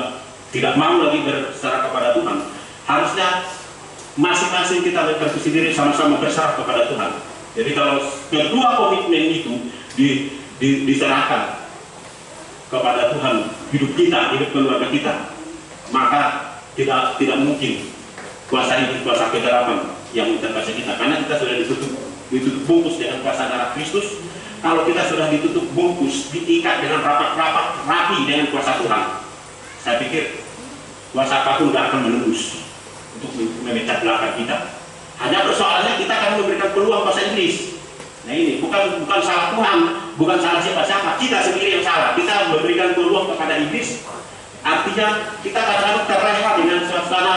tidak mau lagi berserah kepada Tuhan. Harusnya masing-masing kita berposisi diri sama-sama berserah kepada Tuhan. Jadi kalau kedua komitmen itu diserahkan kepada Tuhan, hidup kita, hidup keluarga kita, maka tidak mungkin kuasa iblis, kuasa kegelapan yang mengintervensi kita, karena kita sudah ditutup bungkus dengan kuasa darah Kristus. Kalau kita sudah ditutup bungkus, diikat dengan rapat-rapat rapi dengan kuasa Tuhan, saya pikir kuasa apapun tidak akan menembus untuk memecah belakang kita. Hanya persoalannya kita akan memberikan peluang kuasa iblis. Nah ini bukan salah Tuhan, bukan salah siapa-siapa, kita sendiri yang salah. Kita memberikan peluang kepada iblis. Artinya kita kadang-kadang terlena dengan suasana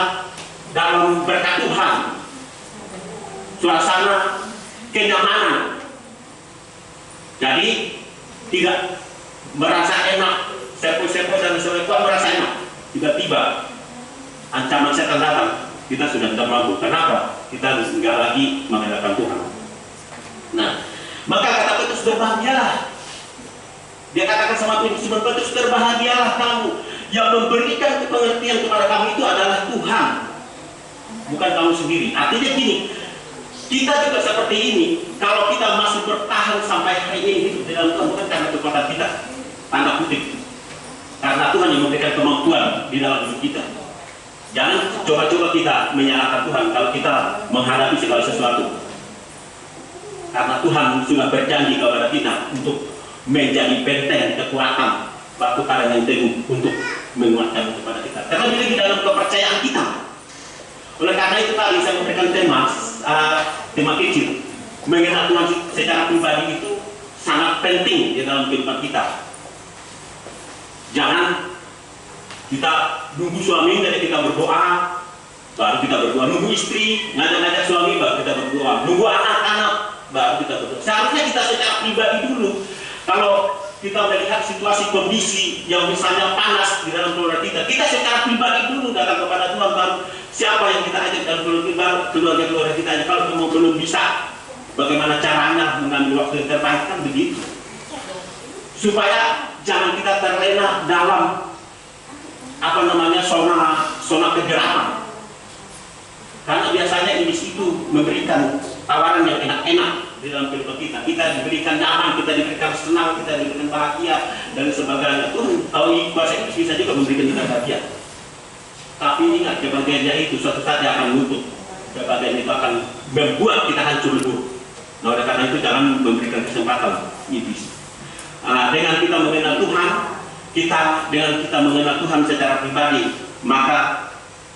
dalam berkat Tuhan, suasana kenyamanan. Jadi tidak merasa enak, sepo-sepo dan sesuatu merasa enak. Tiba-tiba ancaman setan datang, kita sudah tidak mampu. Kenapa? Kita nggak lagi mengandalkan Tuhan. Nah, maka kata Petrus, berbahagialah. Dia katakan sama Simon Petrus, berbahagialah kamu. Yang memberikan pengertian kepada kamu itu adalah Tuhan, bukan kamu sendiri. Artinya gini, kita juga seperti ini. Kalau kita masih bertahan sampai hari ini hidup di dalam Tuhan, bukan karena kekuatan kita, tanda kutip, karena Tuhan yang memberikan kemampuan di dalam hidup kita. Jangan coba-coba kita menyalahkan Tuhan kalau kita menghadapi segala sesuatu. Karena Tuhan sudah berjanji kepada kita untuk menjadi benteng kekuatan, batu karang yang teguh untuk menguatkan kepada kita. Terlebih lagi dalam kepercayaan kita. Oleh karena itu tadi saya memberikan tema kecil, mengenal Tuhan secara pribadi itu sangat penting di dalam kehidupan kita. Jangan kita nunggu suami dari kita berdoa, baru kita berdoa. Nunggu istri, ngajak-ngajak suami, baru kita berdoa. Nunggu anak-anak, baru kita berdoa. Seharusnya kita secara pribadi dulu. Kalau kita melihat situasi kondisi yang misalnya panas di dalam keluarga kita secara pribadi dulu datang kepada Tuhan, baru siapa yang kita ajak dalam keluarga kita aja. Kalau belum bisa, bagaimana caranya mengambil waktu yang terbaik, kan begitu. Supaya jangan kita terlena dalam zona kegelapan. Karena biasanya iblis itu memberikan tawaran yang enak-enak di dalam kehidupan kita. Kita diberikan nyaman, kita diberikan senang, kita diberikan bahagia dan sebagainya. Tuhan tahu kuasa iblis bisa juga memberikan kita bahagia. Tapi ingat, kebahagiaannya itu suatu saat dia akan luntur. Kebahagiaan itu akan membuat kita hancur lebur. Nah, oleh karena itu jangan memberikan kesempatan iblis. Dengan kita mengenal Tuhan, dengan kita mengenal Tuhan secara pribadi, maka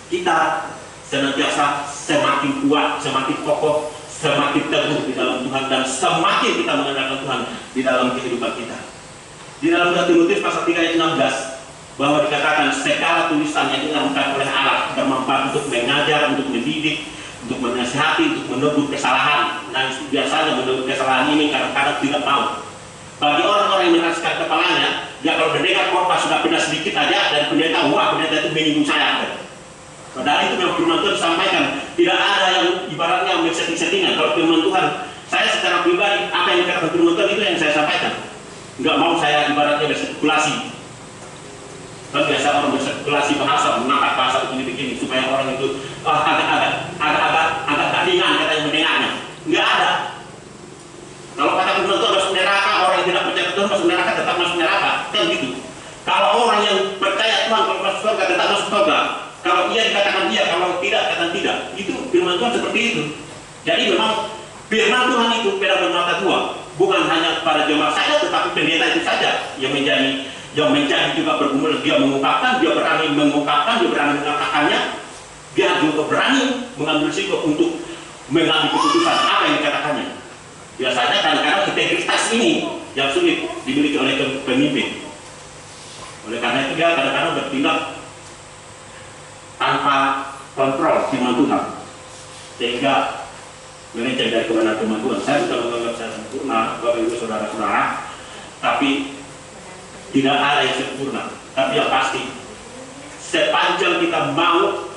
kita senantiasa semakin kuat, semakin kokoh, semakin teguh di dalam Tuhan, dan semakin kita mengenal Tuhan di dalam kehidupan kita. Di dalam 2 Timotius pasal 3 ayat 16 bahwa dikatakan segala tulisan yang dilakukan oleh Allah bermanfaat untuk mengajar, untuk mendidik, untuk menasihati, untuk menegur kesalahan. Nah, biasanya menegur kesalahan ini kadang-kadang tidak mau. Bagi orang-orang yang menasihkan kepalanya, dia kalau mendengar khotbah sudah beda sedikit aja dan pendeta, wah pendeta itu menyinggung saya. Padahal itu memang firman Tuhan disampaikan, tidak ada yang ibaratnya setting-settingan. Kalau firman Tuhan, saya secara pribadi apa yang dikatakan firman Tuhan itu yang saya sampaikan. Nggak mau saya ibaratnya berspekulasi. Kan biasa orang berspekulasi bahasa, mengangkat bahasa begini-begini supaya orang itu agak ringan katanya mendengarnya. Nggak ada. Kalau kata firman Tuhan masuk neraka, orang yang tidak percaya Tuhan masuk neraka tetap masuk neraka, kan gitu. Kalau orang yang percaya Tuhan kalau masuk surga tetap masuk surga. Kalau iya dikatakan iya, kalau tidak katakan tidak. Itu firman Tuhan seperti itu. Jadi memang firman Tuhan itu beda bermata dua, bukan hanya para jemaat saja, tetapi pendeta itu saja yang menjadi juga bergumul. Dia mengungkapkan, dia berani mengungkapkan, dia berani mengatakannya, dia juga berani mengambil risiko untuk mengambil keputusan apa yang dikatakannya. Biasanya kadang-kadang integritas ini yang sulit dimiliki oleh pemimpin. Oleh karena itu dia kadang-kadang bertindak tanpa kontrol firman Tuhan, sehingga melenceng dari kebenaran firman Tuhan. Saya sudah menganggap saya sempurna, Bapak Ibu Saudara-saudara, tapi tidak ada yang sempurna. Tapi yang pasti, sepanjang kita mau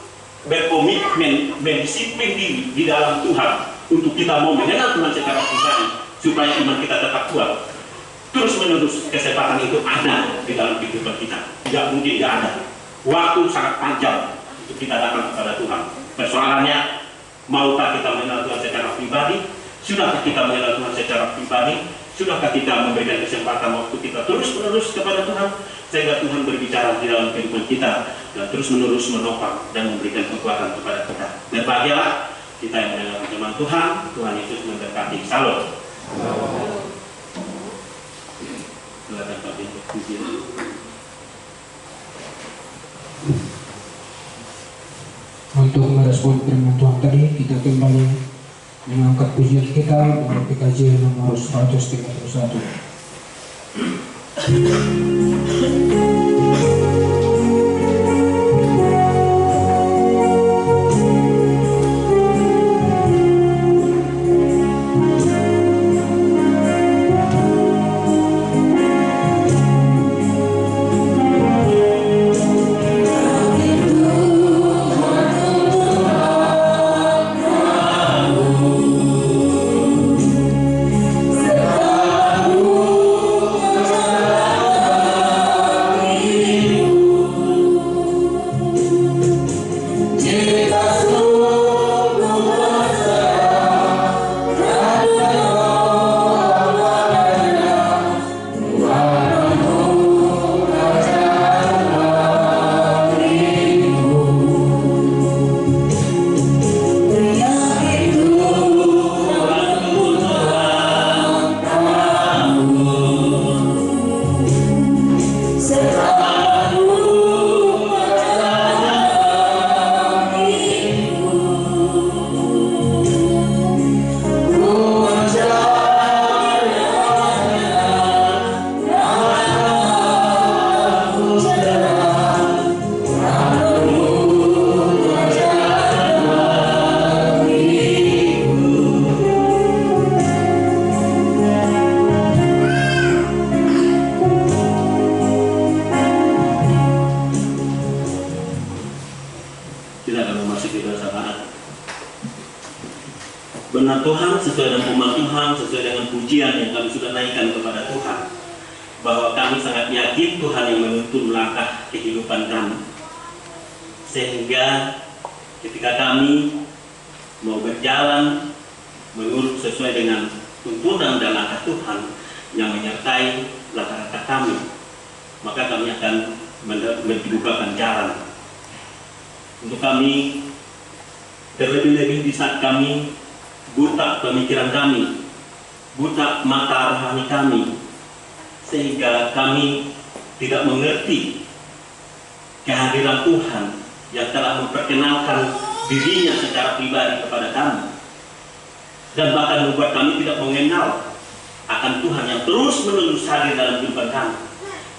berkomitmen, mendisiplin diri di dalam Tuhan, untuk kita mau mengenal Tuhan secara pribadi, supaya iman kita tetap kuat, terus-menerus kesempatan itu ada di dalam kehidupan kita. Tidak mungkin tidak ada. Waktu sangat panjang untuk kita datang kepada Tuhan. Persoalannya, maukah kita mengenal Tuhan secara pribadi? Sudahkah kita mengenal Tuhan secara pribadi? Sudahkah kita memberikan kesempatan waktu kita terus-menerus kepada Tuhan, sehingga Tuhan berbicara di dalam kehidupan kita dan terus-menerus menopang dan memberikan kekuatan kepada kita. Berbahagialah kita yang mendengar firman Tuhan. Tuhan Yesus memberkati. Salam. Silakan Pak Bin.
Untuk merespon firman Tuhan tadi, kita kembali mengangkat pujian kita dari PKJ nomor 131.
sesuai dengan firman Tuhan, sesuai dengan pujian yang kami sudah naikkan kepada Tuhan, bahwa kami sangat yakin Tuhan yang menuntun langkah kehidupan kami, sehingga ketika kami mau berjalan menurut sesuai dengan tuntunan dan langkah Tuhan yang menyertai langkah-langkah kami, maka kami akan dibukakan jalan untuk kami. Terlebih-lebih di saat kami buta pemikiran kami, buta mata rohani kami, sehingga kami tidak mengerti kehadiran Tuhan yang telah memperkenalkan dirinya secara pribadi kepada kami, dan bahkan membuat kami tidak mengenal akan Tuhan yang terus-menerus hadir dalam kehidupan kami.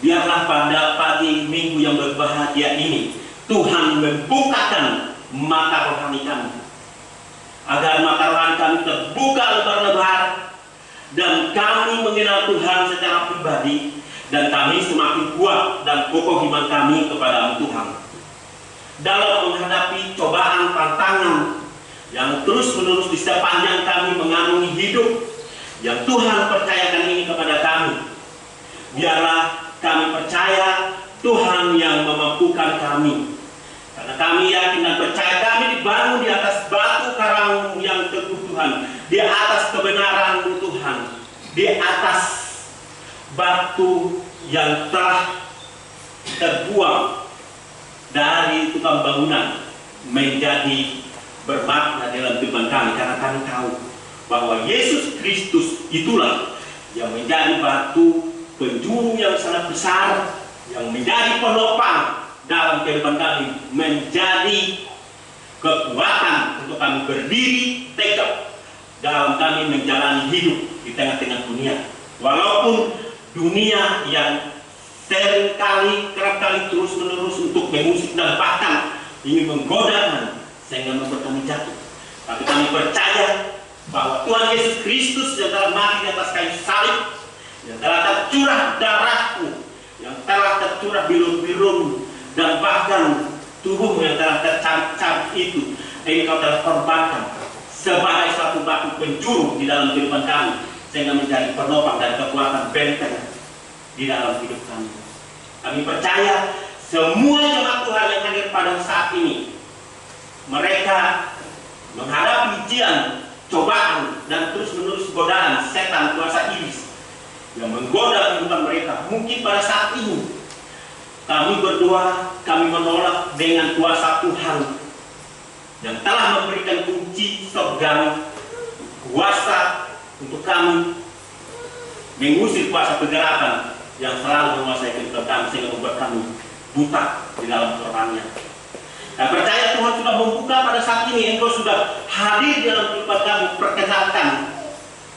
Biarlah pada pagi Minggu yang berbahagia ini Tuhan membukakan mata rohani kami, agar mata rohani kami terbuka lebar-lebar dan kami mengenal Tuhan secara pribadi, dan kami semakin kuat dan kokoh iman kami kepada Tuhan dalam menghadapi cobaan tantangan yang terus-menerus di sepanjang kami mengarungi hidup yang Tuhan percayakan ini kepada kami. Biarlah kami percaya Tuhan yang memampukan kami, karena kami yakin dan percaya kami dibangun di atas batu karang yang teguh Tuhan, di atas kebenaran Tuhan, di atas batu yang telah terbuang dari tukang bangunan menjadi bermakna dalam kehidupan kami, karena kami tahu bahwa Yesus Kristus itulah yang menjadi batu penjuru yang sangat besar, yang menjadi penopang dalam kehidupan kami, menjadi kekuatan untuk kami berdiri tegak dalam kami menjalani hidup di tengah-tengah dunia. Walaupun dunia yang seringkali, kerap kali terus-menerus untuk mengusik dan bahkan ingin menggoda kami sehingga membuat kami jatuh, tapi kami percaya bahwa Tuhan Yesus Kristus yang telah mati di atas kayu salib, yang telah tercurah darahku, yang telah tercurah bilur-bilur, dan bahkan tubuhmu yang telah tercabik itu, engkau telah korbankan sebagai suatu batu penjuru di dalam kehidupan kami, sehingga menjadi penopang dan kekuatan benteng di dalam hidup kami. Kami percaya semua jemaat Tuhan yang hadir pada saat ini, mereka menghadapi ujian, cobaan, dan terus-menerus godaan setan kuasa iblis yang menggoda kehidupan mereka. Mungkin pada saat ini kami berdoa, kami menolak dengan kuasa Tuhan yang telah memberikan kunci surgawi, kuasa untuk kami mengusir kuasa kegelapan yang selalu menguasai kehidupan kami, sehingga membuat kami buta di dalam kerohanian. Dan percaya Tuhan sudah membuka pada saat ini, engkau sudah hadir di dalam kehidupan kami, perkenalkan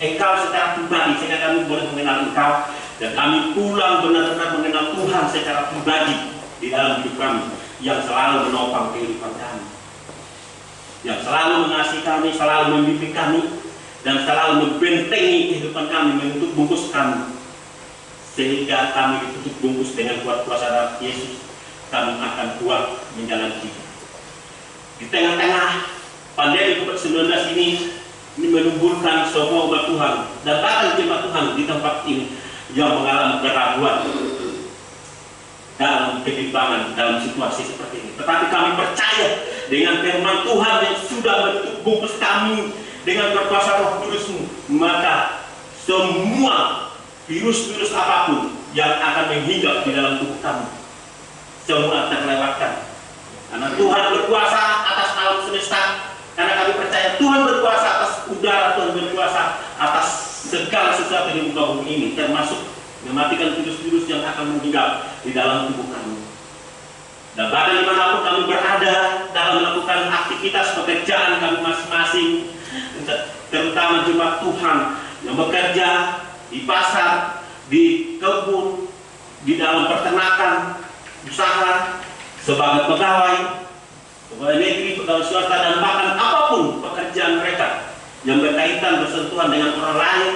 engkau secara pribadi, sehingga kami boleh mengenal engkau, dan kami pulang benar-benar mengenal Tuhan secara pribadi di dalam hidup kami, yang selalu menopang kehidupan kami, yang selalu mengasihi kami, selalu membimbing kami, dan selalu membentengi kehidupan kami, menutup bungkus kami, sehingga kami ditutup bungkus dengan kuat kuasa darah Yesus. Kami akan kuat menjalani hidup di tengah-tengah pandemi COVID-19 ini menumbuhkan semua umat Tuhan dan bahkan jemaat Tuhan di tempat ini yang mengalami keraguan dalam kebimbangan dalam situasi seperti ini. Tetapi kami percaya dengan firman Tuhan yang sudah menutup bungkus kami dengan berkuasa Roh Kudus-Mu, maka semua virus-virus apapun yang akan menghingga di dalam tubuh kami, semua terlewatkan. Karena Tuhan berkuasa atas alam semesta, karena kami percaya Tuhan berkuasa atas udara, Tuhan berkuasa atas segala sesuatu di muka bumi ini, termasuk mematikan virus-virus yang akan menghingga di dalam tubuh kami. Dan bahkan dimanapun kami berada dalam melakukan aktivitas pekerjaan kami masing-masing, terutama jemaat Tuhan yang bekerja di pasar, di kebun, di dalam peternakan, usaha, sebagai pegawai negeri, pegawai swasta, dan bahkan apapun pekerjaan mereka yang berkaitan bersentuhan dengan orang lain,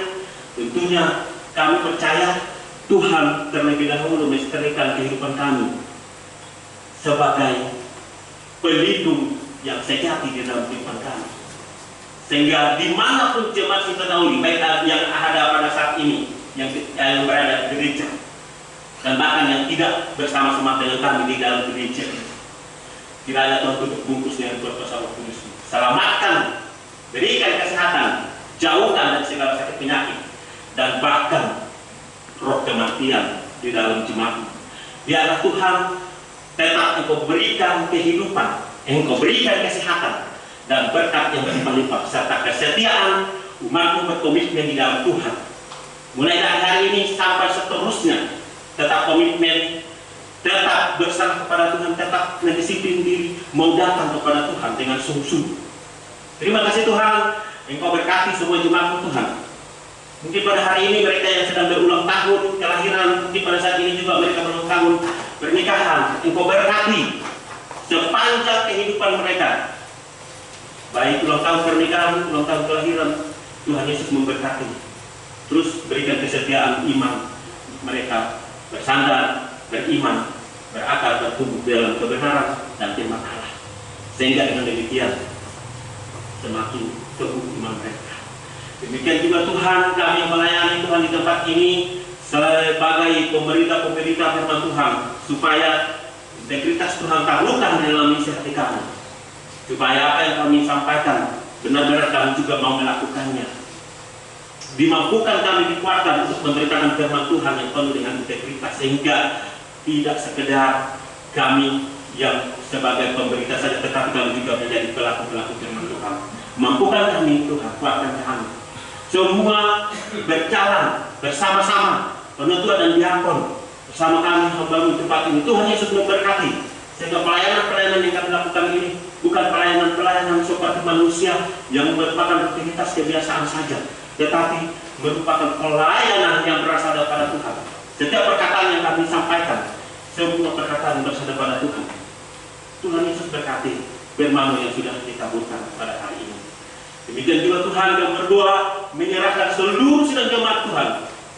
tentunya kami percaya Tuhan terlebih dahulu melestarikan kehidupan kami sebagai pelindung yang sejati di dalam kehidupan kami, sehingga dimanapun jemaat Sintonauli, baik yang ada pada saat ini, yang berada di gereja, dan bahkan yang tidak bersama-sama dengan kami di dalam gereja, kiranya Tuhan tutup bungkus dengan kuasa Roh Kudus. Selamatkan, berikan kesehatan, jauhkan dari segala sakit penyakit, dan bahkan roh kematian di dalam jemaat. Biarlah Tuhan tetap Engkau berikan kehidupan, Engkau berikan kesehatan, dan berkat yang berlimpah serta kesetiaan umatmu berkomitmen di dalam Tuhan. Mulai dari hari ini sampai seterusnya, tetap komitmen, tetap berserah kepada Tuhan, tetap mendisiplin diri, mau datang kepada Tuhan dengan sungguh-sungguh. Terima kasih Tuhan, Engkau berkati semua jemaat Tuhan. Mungkin pada hari ini mereka yang sedang berulang tahun kelahiran, mungkin pada saat ini juga mereka berulang tahun pernikahan, Engkau berkati sepanjang kehidupan mereka. Baik ulang tahun pernikahan, ulang tahun kelahiran, Tuhan Yesus memberkati. Terus berikan kesetiaan iman mereka, bersandar, beriman, berakar, bertumbuh dalam kebenaran dan firman Allah, sehingga dengan demikian semakin teguh iman mereka. Demikian juga Tuhan, kami melayani Tuhan di tempat ini sebagai pemberita-pemberita firman Tuhan, supaya integritas Tuhan taklukkan dalam misi hati kami, supaya apa yang kami sampaikan benar-benar kami juga mau melakukannya. Dimampukan kami, dikuatkan untuk memberitakan firman Tuhan yang penuh dengan integritas, sehingga tidak sekedar kami yang sebagai pemberita saja, tetapi kami juga menjadi pelaku-pelaku firman Tuhan. Mampukan kami Tuhan, kuatkan kami semua berjalan bersama-sama, penutua dan diakon bersama kami membangun tempat ini. Tuhan Yesus memberkati, sehingga pelayanan-pelayanan yang kami lakukan ini bukan pelayanan-pelayanan seperti manusia yang merupakan rutinitas kebiasaan saja, tetapi merupakan pelayanan yang berasal daripada Tuhan. Setiap perkataan yang kami sampaikan, semua perkataan yang berasal daripada Tuhan. Tuhan Yesus berkati firman yang sudah ditaburkan pada hari ini. Demikian juga Tuhan yang berdoa menyerahkan seluruh sidang jemaat Tuhan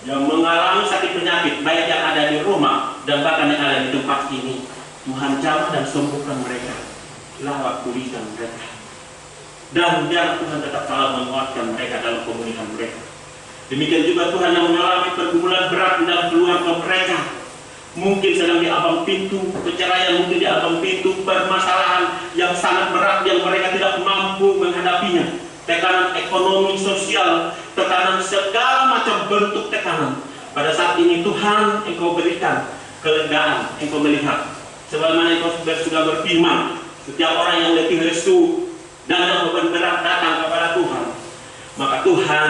yang mengalami sakit penyakit, baik yang ada di rumah dan bahkan yang ada di tempat ini. Tuhan jamah dan sembuhkan mereka, lawat pulihkan mereka, dan biar Tuhan tetap selalu menguatkan mereka dalam pemulihan mereka. Demikian juga Tuhan yang mengalami pergumulan berat di dalam keluarga mereka, mungkin sedang di ambang pintu perceraian, mungkin di ambang pintu permasalahan yang sangat berat yang mereka tidak mampu menghadapinya, tekanan ekonomi, sosial, tekanan segala macam bentuk tekanan. Pada saat ini Tuhan, Engkau berikan kelegaan, Engkau melihat sebagaimana Engkau sudah berfirman, setiap orang yang letih lesu dan yang beban berat datang kepada Tuhan, maka Tuhan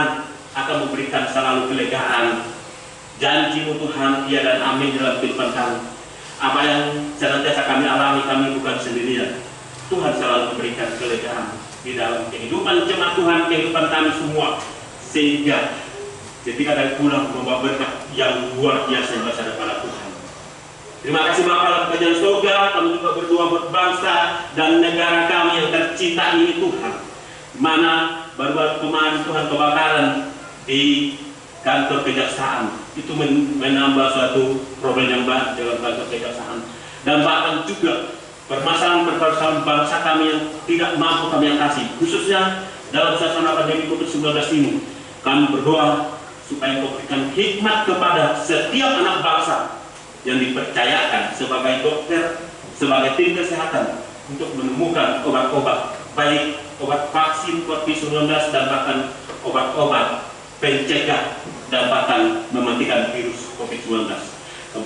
akan memberikan selalu kelegaan. Janji-Mu Tuhan, iya dan amin dalam kehidupan kami. Apa yang senantiasa kami alami, kami bukan sendirian. Tuhan selalu memberikan kelegaan di dalam kehidupan jemaat Tuhan, kehidupan kami semua, sehingga ketika dari pulang membawa berkat yang luar biasa yang berasal daripada Tuhan. Terima kasih Bapa dalam kerajaan surga. Kami juga berdoa buat bangsa dan negara kami yang tercinta ini Tuhan, di mana baru kemarin Tuhan kebakaran di kantor kejaksaan, itu menambah suatu problem yang baru dalam kantor kejaksaan, dan bahkan juga permasalahan bangsa kami yang tidak mampu kami atasi, khususnya dalam suasana pandemi COVID-19 ini. Kami berdoa supaya Engkau berikan hikmat kepada setiap anak bangsa yang dipercayakan sebagai dokter, sebagai tim kesehatan, untuk menemukan obat-obat, baik obat vaksin COVID-19 dan bahkan obat-obat pencegah dan bahkan mematikan virus COVID-19.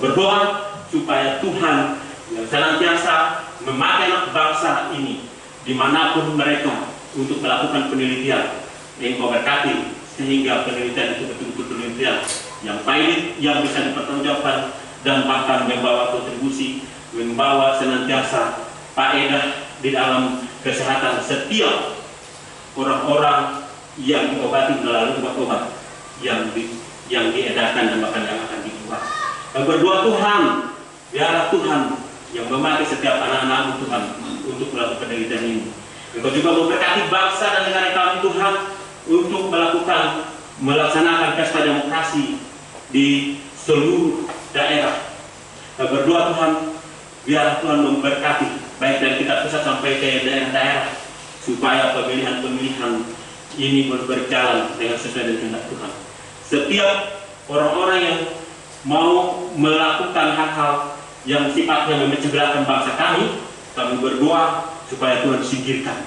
Berdoa supaya Tuhan yang senantiasa memakai anak bangsa ini dimanapun mereka untuk melakukan penelitian, Engkau berkati sehingga penelitian itu betul-betul penelitian yang valid, yang bisa dipertanggungjawabkan, dan bahkan membawa kontribusi, membawa senantiasa faedah di dalam kesehatan setiap orang-orang yang diobati melalui obat-obat yang diedarkan dan bahkan yang akan dijual. Dan berdoa Tuhan, biarlah Tuhan yang memakai setiap anak-anak-Mu Tuhan untuk melakukan penelitian ini. Engkau juga memberkati bangsa dan negara kami Tuhan untuk melaksanakan pesta demokrasi di seluruh daerah. Dan berdoa Tuhan, biarlah Tuhan memberkati baik dari tingkat pusat sampai ke daerah-daerah, supaya pemilihan-pemilihan ini boleh berjalan dengan sesuai dengan kehendak Tuhan. Setiap orang-orang yang mau melakukan hal-hal yang sifatnya memecah belahkan bangsa kami berdoa supaya Tuhan singkirkan.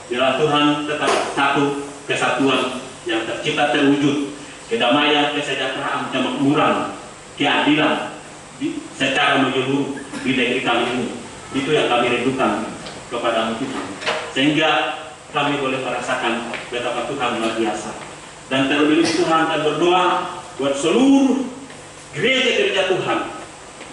Biarlah Tuhan tetap satu, kesatuan yang tercipta terwujud, kedamaian, kesejahteraan, kemakmuran, keadilan secara menyeluruh di negeri kami ini. Itu yang kami rindukan kepada Tuhan, sehingga kami boleh merasakan betapa Tuhan luar biasa. Dan terlebih Tuhan dan berdoa buat seluruh gereja-gereja Tuhan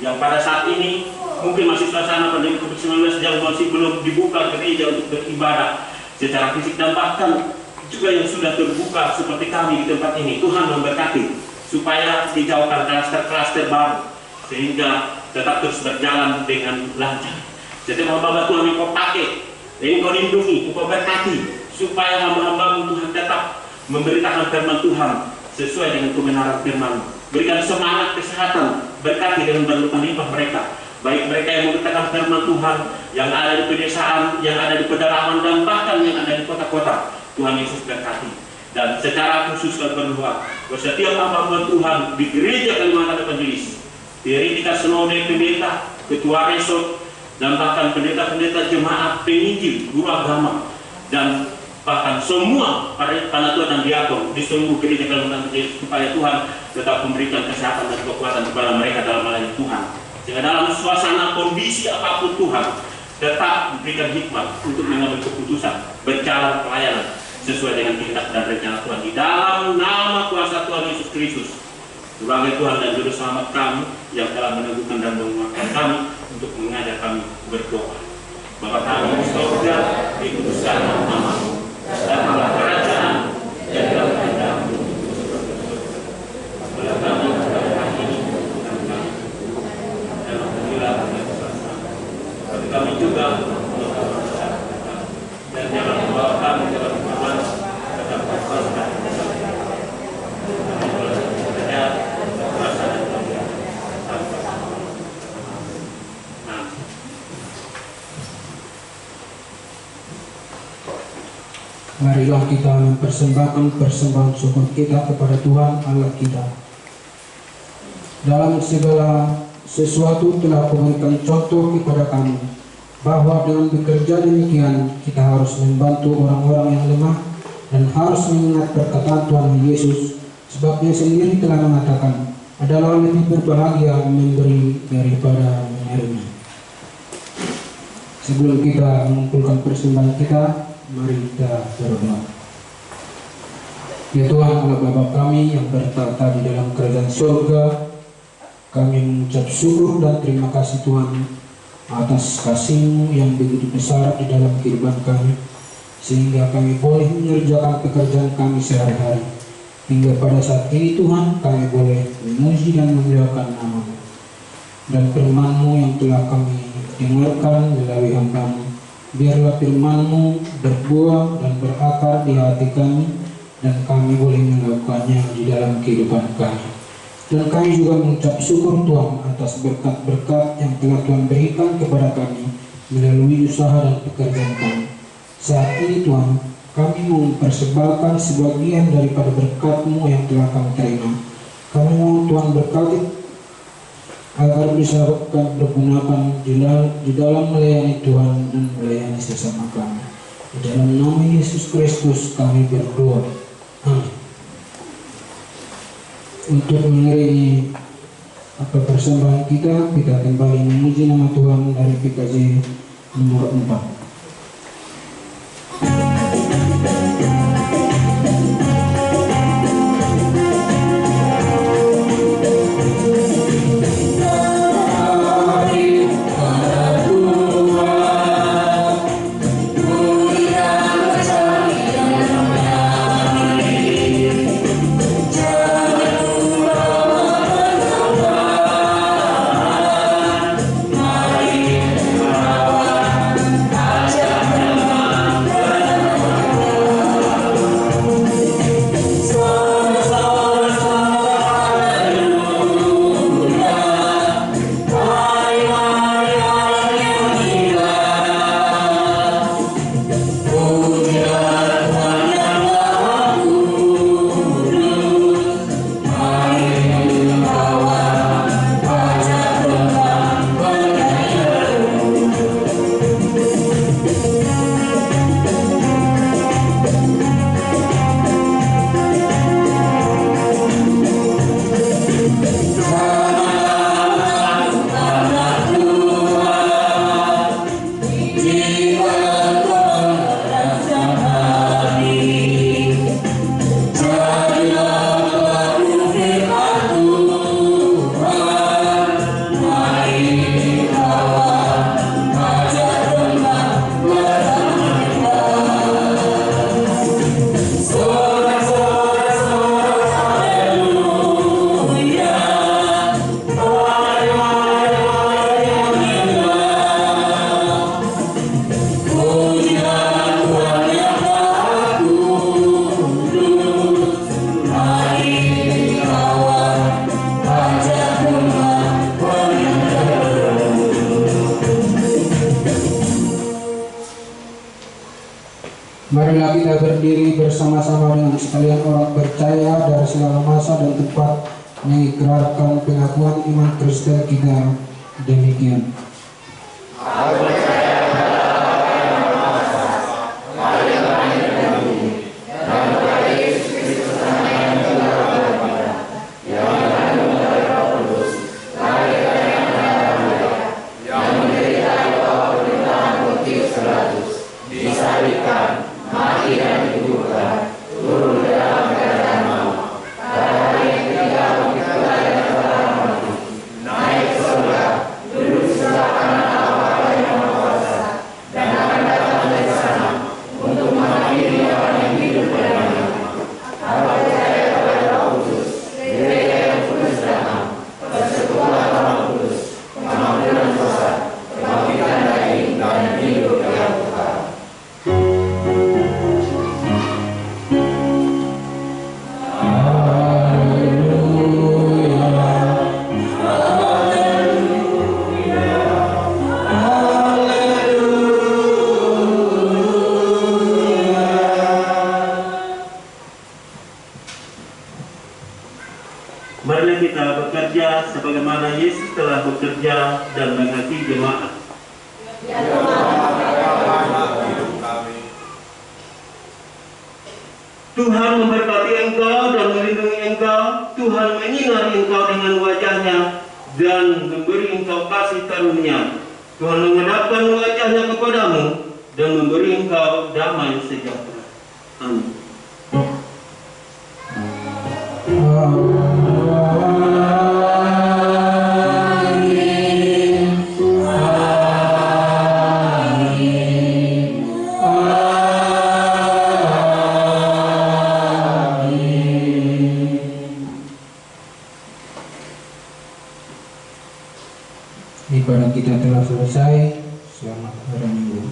yang pada saat ini mungkin masih suasana pandemi COVID-19 yang masih belum dibuka gereja untuk beribadah secara fisik, dan bahkan juga yang sudah terbuka seperti kami di tempat ini. Tuhan memberkati supaya dijauhkan klaster-klaster baru sehingga tetap terus berjalan dengan lancar. Setiap hamba Tuhan yang kau pakai, yang kau lindungi, kau berkati supaya hamba-hamba Tuhan tetap memberitakan firman Tuhan sesuai dengan kebenaran firman. Berikan semangat kesehatan, berkati dengan berlimpah mereka, baik mereka yang memberitakan firman Tuhan yang ada di pedesaan, yang ada di pedalaman, dan bahkan yang ada di kota-kota. Tuhan Yesus berkati. Dan secara khusus kami berdoa buat setiap hamba Tuhan di gereja Kalimantan Evangelis, Teritika Senode Pendeta, Ketua Resort, dan bahkan pendeta-pendeta jemaat penginjil, guru agama, dan bahkan semua para Tuhan dan diakon di seluruh gereja Kalimantan Evangelis, supaya Tuhan tetap memberikan kesehatan dan kekuatan kepada mereka dalam melayani Tuhan, sehingga dalam suasana kondisi apapun Tuhan tetap diberikan hikmat untuk mengambil keputusan, berjalan pelayanan sesuai dengan kehendak dan rencana Tuhan, di dalam nama kuasa Tuhan Yesus Kristus sebagai Tuhan dan Juru Selamat kami yang telah meneguhkan dan menguatkan kami untuk mengajar kami berdoa. Bapa kami di surga, dikuduskanlah nama-Mu, datanglah kerajaan, jadilah kehendak-Mu. Oleh kami pada hari ini, dan ampunilah dosa-dosa kami, kami juga mengampuni dosa kami, dan jangan membawa kami ke dalam perbuatan, tetapi lepaskan kami dari dosa. Kami boleh percaya kuasa dan kemuliaan sampai amin.
Marilah kita mempersembahkan persembahan syukur kita kepada Tuhan Allah kita. Dalam segala sesuatu telah memberikan contoh kepada kami, bahwa dengan bekerja demikian kita harus membantu orang-orang yang lemah dan harus mengingat perkataan Tuhan Yesus, sebab Dia sendiri telah mengatakan, adalah lebih berbahagia memberi daripada menerima. Sebelum kita mengumpulkan persembahan kita, mari kita berdoa. Ya Tuhan Allah Bapa kami yang bertata di dalam kerajaan surga, kami mengucap syukur dan terima kasih Tuhan atas kasih-Mu yang begitu besar di dalam kehidupan kami, sehingga kami boleh mengerjakan pekerjaan kami sehari-hari. Hingga pada saat ini Tuhan, kami boleh memuji dan memuliakan nama-Mu. Dan firman-Mu yang telah kami dengarkan melalui hamba-Mu, biarlah firman-Mu berbuah dan berakar di hati kami, dan kami boleh melakukannya di dalam kehidupan kami. Dan kami juga mengucap syukur Tuhan atas berkat-berkat yang telah Tuhan berikan kepada kami melalui usaha dan pekerjaan kami. Saat ini Tuhan, kami mau mempersembahkan sebagian daripada berkat-Mu yang telah kami terima. Kami mau Tuhan berkati agar bisa bergunakan di dalam melayani Tuhan dan melayani sesama kami. Di dalam nama Yesus Kristus kami berdoa. Amin. Untuk mengiringi persembahan kita kembali memuji nama Tuhan dari PKJ nomor 4.
Mari
Marilah kita berdiri bersama-sama dengan sekalian orang percaya dari segala masa dan tempat mengikrarkan pengakuan iman Kristen kita demikian.
Marilah kita bekerja sebagaimana Yesus telah bekerja dan mengasihi jemaat. Tuhan memberkati engkau dan melindungi engkau. Tuhan menyinari engkau dengan wajahnya dan memberi engkau kasih karunia. Tuhan menghadapkan wajahnya kepadamu dan memberi engkau damai sejahtera. Amin.
Ibadah kita telah selesai. Selamat hari Minggu.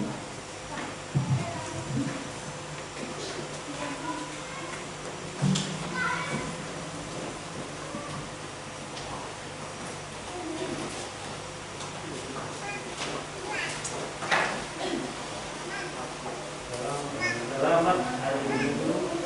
Selamat hari Minggu.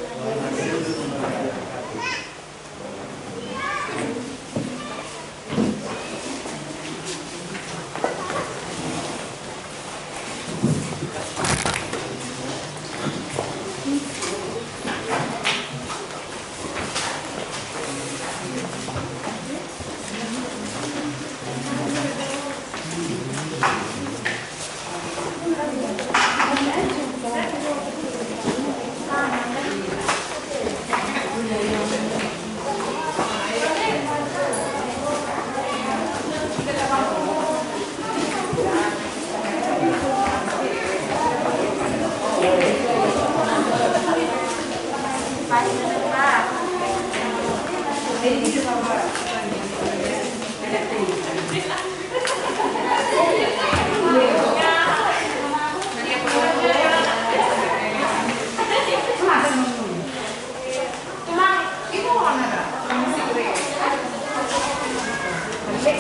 Itu mana? Musik